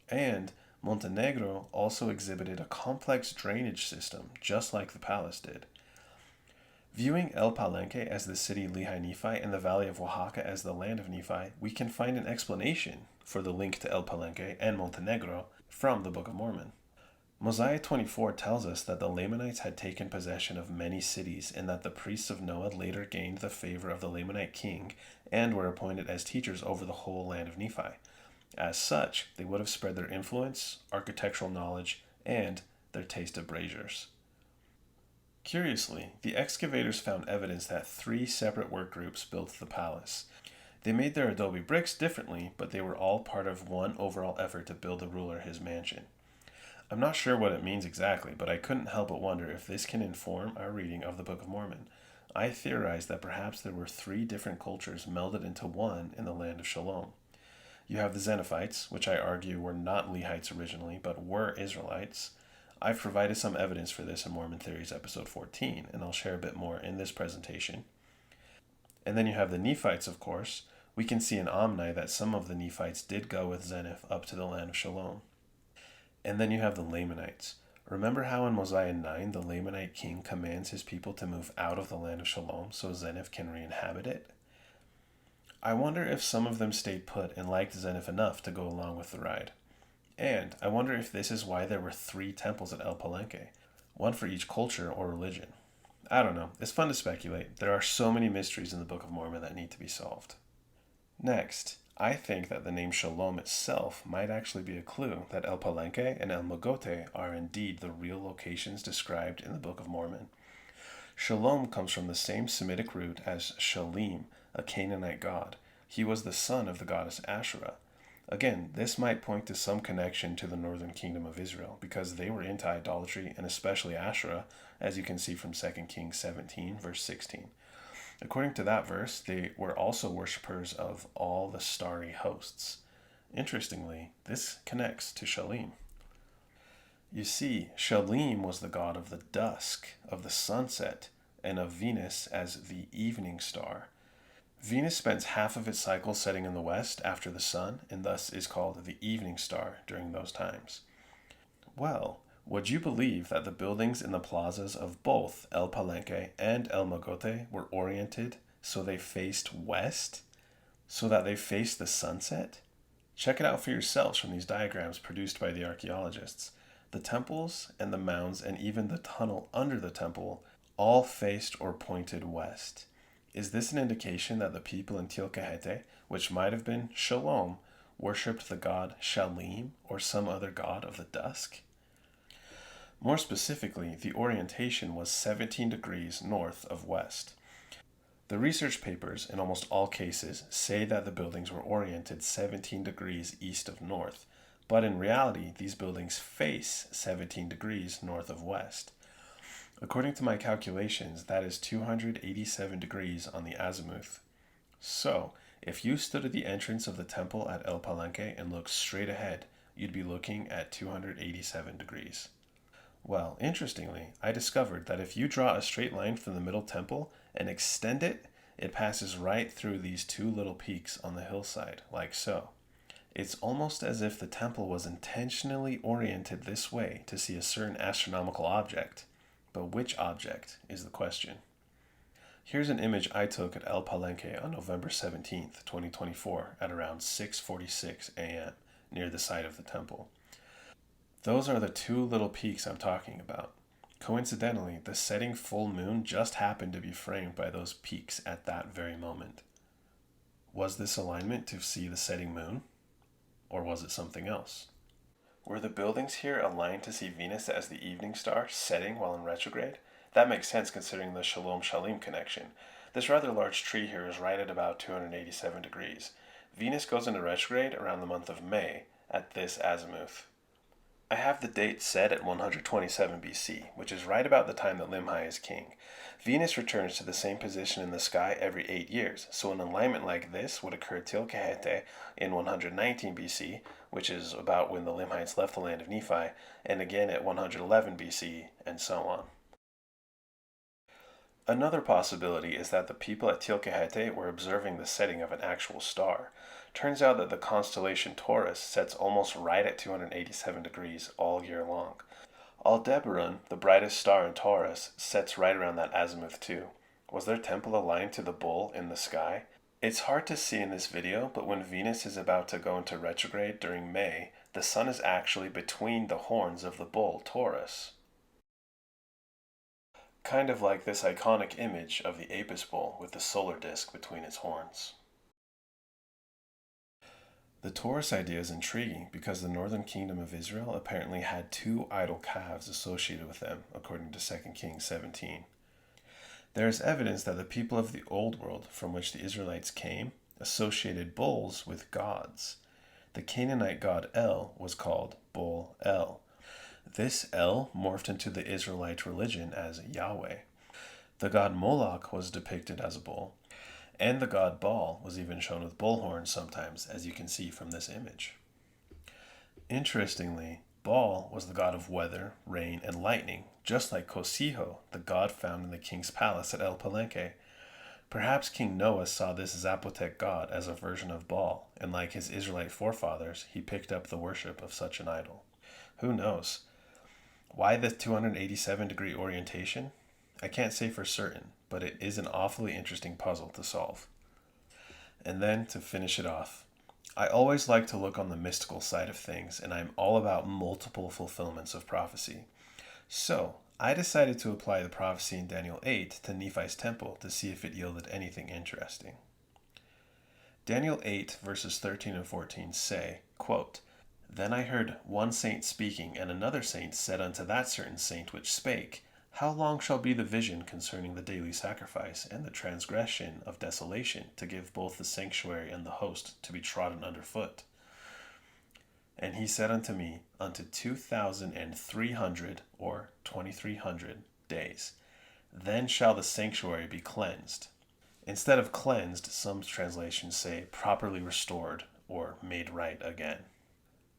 and Montenegro also exhibited a complex drainage system, just like the palace did. Viewing El Palenque as the city Lehi Nephi and the valley of Oaxaca as the land of Nephi, we can find an explanation for the link to El Palenque and Montenegro from the Book of Mormon. Mosiah 24 tells us that the Lamanites had taken possession of many cities and that the priests of Noah later gained the favor of the Lamanite king and were appointed as teachers over the whole land of Nephi. As such, they would have spread their influence, architectural knowledge, and their taste of braziers. Curiously, the excavators found evidence that 3 separate work groups built the palace. They made their adobe bricks differently, but they were all part of one overall effort to build the ruler his mansion. I'm not sure what it means exactly, but I couldn't help but wonder if this can inform our reading of the Book of Mormon. I theorized that perhaps there were 3 different cultures melded into one in the land of Shilom. You have the Zeniffites, which I argue were not Lehites originally, but were Israelites. I've provided some evidence for this in Mormon Theories episode 14, and I'll share a bit more in this presentation. And then you have the Nephites, of course. We can see in Omni that some of the Nephites did go with Zenith up to the land of Shilom. And then you have the Lamanites. Remember how in Mosiah 9 the Lamanite king commands his people to move out of the land of Shilom so Zenith can re-inhabit it? I wonder if some of them stayed put and liked Zenith enough to go along with the ride. And I wonder if this is why there were 3 temples at El Palenque, one for each culture or religion. I don't know, it's fun to speculate. There are so many mysteries in the Book of Mormon that need to be solved. Next, I think that the name Shalom itself might actually be a clue that El Palenque and El Mogote are indeed the real locations described in the Book of Mormon. Shalom comes from the same Semitic root as Shalim, a Canaanite god. He was the son of the goddess Asherah. Again, this might point to some connection to the northern kingdom of Israel, because they were into idolatry, and especially Asherah, as you can see from 2 Kings 17, verse 16. According to that verse, they were also worshippers of all the starry hosts. Interestingly, this connects to Shalim. You see, Shalim was the god of the dusk, of the sunset, and of Venus as the evening star. Venus spends half of its cycle setting in the west after the sun, and thus is called the evening star during those times. Well, would you believe that the buildings in the plazas of both El Palenque and El Mogote were oriented so they faced west? So that they faced the sunset? Check it out for yourselves from these diagrams produced by the archaeologists. The temples and the mounds and even the tunnel under the temple all faced or pointed west. Is this an indication that the people in Tilkahete, which might have been Shilom, worshipped the god Shalim or some other god of the dusk? More specifically, the orientation was 17 degrees north of west. The research papers, in almost all cases, say that the buildings were oriented 17 degrees east of north, but in reality, these buildings face 17 degrees north of west. According to my calculations, that is 287 degrees on the azimuth. So, if you stood at the entrance of the temple at El Palenque and looked straight ahead, you'd be looking at 287 degrees. Well, interestingly, I discovered that if you draw a straight line from the middle temple and extend it, it passes right through these two little peaks on the hillside, like so. It's almost as if the temple was intentionally oriented this way to see a certain astronomical object. But which object is the question? Here's an image I took at El Palenque on November 17th, 2024 at around 6:46 a.m. near the site of the temple. Those are the two little peaks I'm talking about. Coincidentally, the setting full moon just happened to be framed by those peaks at that very moment. Was this alignment to see the setting moon? Or was it something else? Were the buildings here aligned to see Venus as the evening star setting while in retrograde? That makes sense considering the Shalom Shalim connection. This rather large tree here is right at about 287 degrees. Venus goes into retrograde around the month of May at this azimuth. I have the date set at 127 BC, which is right about the time that Limhi is king. Venus returns to the same position in the sky every 8 years, so an alignment like this would occur Tilkahete in 119 BC, which is about when the Limhites left the land of Nephi, and again at 111 BC, and so on. Another possibility is that the people at Tilkahete were observing the setting of an actual star. Turns out that the constellation Taurus sets almost right at 287 degrees all year long. Aldebaran, the brightest star in Taurus, sets right around that azimuth too. Was their temple aligned to the bull in the sky? It's hard to see in this video, but when Venus is about to go into retrograde during May, the sun is actually between the horns of the bull Taurus. Kind of like this iconic image of the Apis bull with the solar disk between its horns. The Taurus idea is intriguing because the northern kingdom of Israel apparently had two idol calves associated with them, according to 2 Kings 17. There is evidence that the people of the Old World, from which the Israelites came, associated bulls with gods. The Canaanite god El was called Bull El. This El morphed into the Israelite religion as Yahweh. The god Moloch was depicted as a bull, and the god Baal was even shown with bull horns sometimes, as you can see from this image. Interestingly, Baal was the god of weather, rain, and lightning, just like Kosiho, the god found in the king's palace at El Palenque. Perhaps King Noah saw this Zapotec god as a version of Baal, and like his Israelite forefathers, he picked up the worship of such an idol. Who knows? Why the 287-degree orientation? I can't say for certain, but it is an awfully interesting puzzle to solve. And then, to finish it off, I always like to look on the mystical side of things, and I'm all about multiple fulfillments of prophecy. So, I decided to apply the prophecy in Daniel 8 to Nephi's temple to see if it yielded anything interesting. Daniel 8 verses 13 and 14 say, quote, "Then I heard one saint speaking, and another saint said unto that certain saint which spake, How long shall be the vision concerning the daily sacrifice and the transgression of desolation, to give both the sanctuary and the host to be trodden under foot? And he said unto me, Unto 2,300 or 2,300 days. Then shall the sanctuary be cleansed." Instead of cleansed, some translations say properly restored or made right again.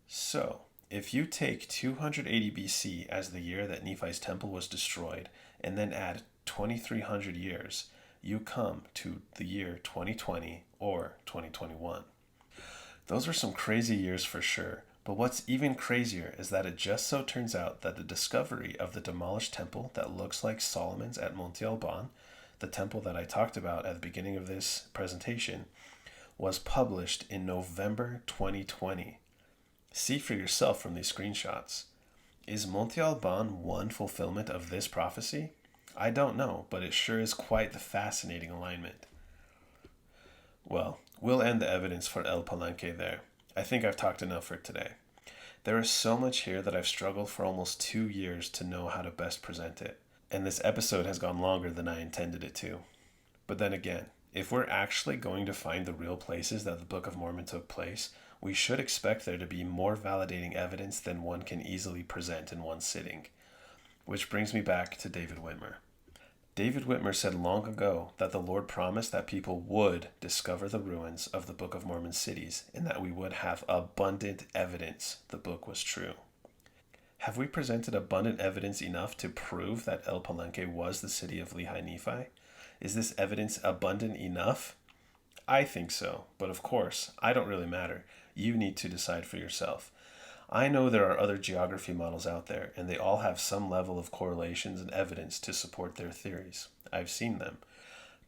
So, if you take 280 BC as the year that Nephi's temple was destroyed, and then add 2,300 years, you come to the year 2020 or 2021. Those were some crazy years for sure, but what's even crazier is that it just so turns out that the discovery of the demolished temple that looks like Solomon's at Monte Alban, the temple that I talked about at the beginning of this presentation, was published in November 2020. See for yourself from these screenshots. Is Monte Alban one fulfillment of this prophecy? I don't know, but it sure is quite the fascinating alignment. Well, we'll end the evidence for El Palenque there. I think I've talked enough for today. There is so much here that I've struggled for almost 2 years to know how to best present it, and this episode has gone longer than I intended it to. But then again, if we're actually going to find the real places that the Book of Mormon took place, we should expect there to be more validating evidence than one can easily present in one sitting. Which brings me back to David Whitmer. David Whitmer said long ago that the Lord promised that people would discover the ruins of the Book of Mormon cities and that we would have abundant evidence the book was true. Have we presented abundant evidence enough to prove that El Palenque was the city of Lehi Nephi? Is this evidence abundant enough? I think so, but of course, I don't really matter. You need to decide for yourself. I know there are other geography models out there, and they all have some level of correlations and evidence to support their theories. I've seen them.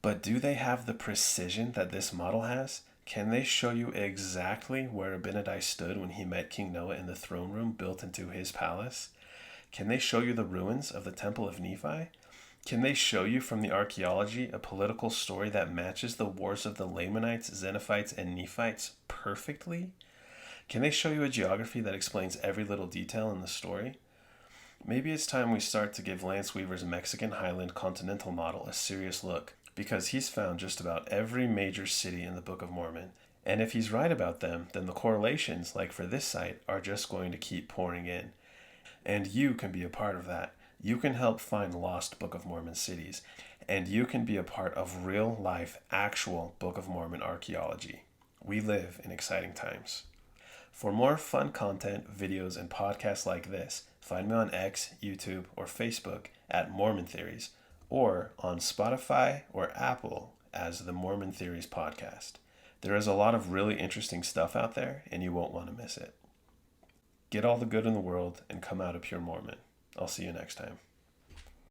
But do they have the precision that this model has? Can they show you exactly where Abinadi stood when he met King Noah in the throne room built into his palace? Can they show you the ruins of the Temple of Nephi? Can they show you from the archaeology a political story that matches the wars of the Lamanites, Zeniffites, and Nephites perfectly? Can they show you a geography that explains every little detail in the story? Maybe it's time we start to give Lance Weaver's Mexican Highland Continental model a serious look, because he's found just about every major city in the Book of Mormon. And if he's right about them, then the correlations, like for this site, are just going to keep pouring in. And you can be a part of that. You can help find lost Book of Mormon cities, and you can be a part of real-life, actual Book of Mormon archaeology. We live in exciting times. For more fun content, videos, and podcasts like this, find me on X, YouTube, or Facebook at Mormon Theories, or on Spotify or Apple as the Mormon Theories Podcast. There is a lot of really interesting stuff out there, and you won't want to miss it. Get all the good in the world and come out a pure Mormon. I'll see you next time.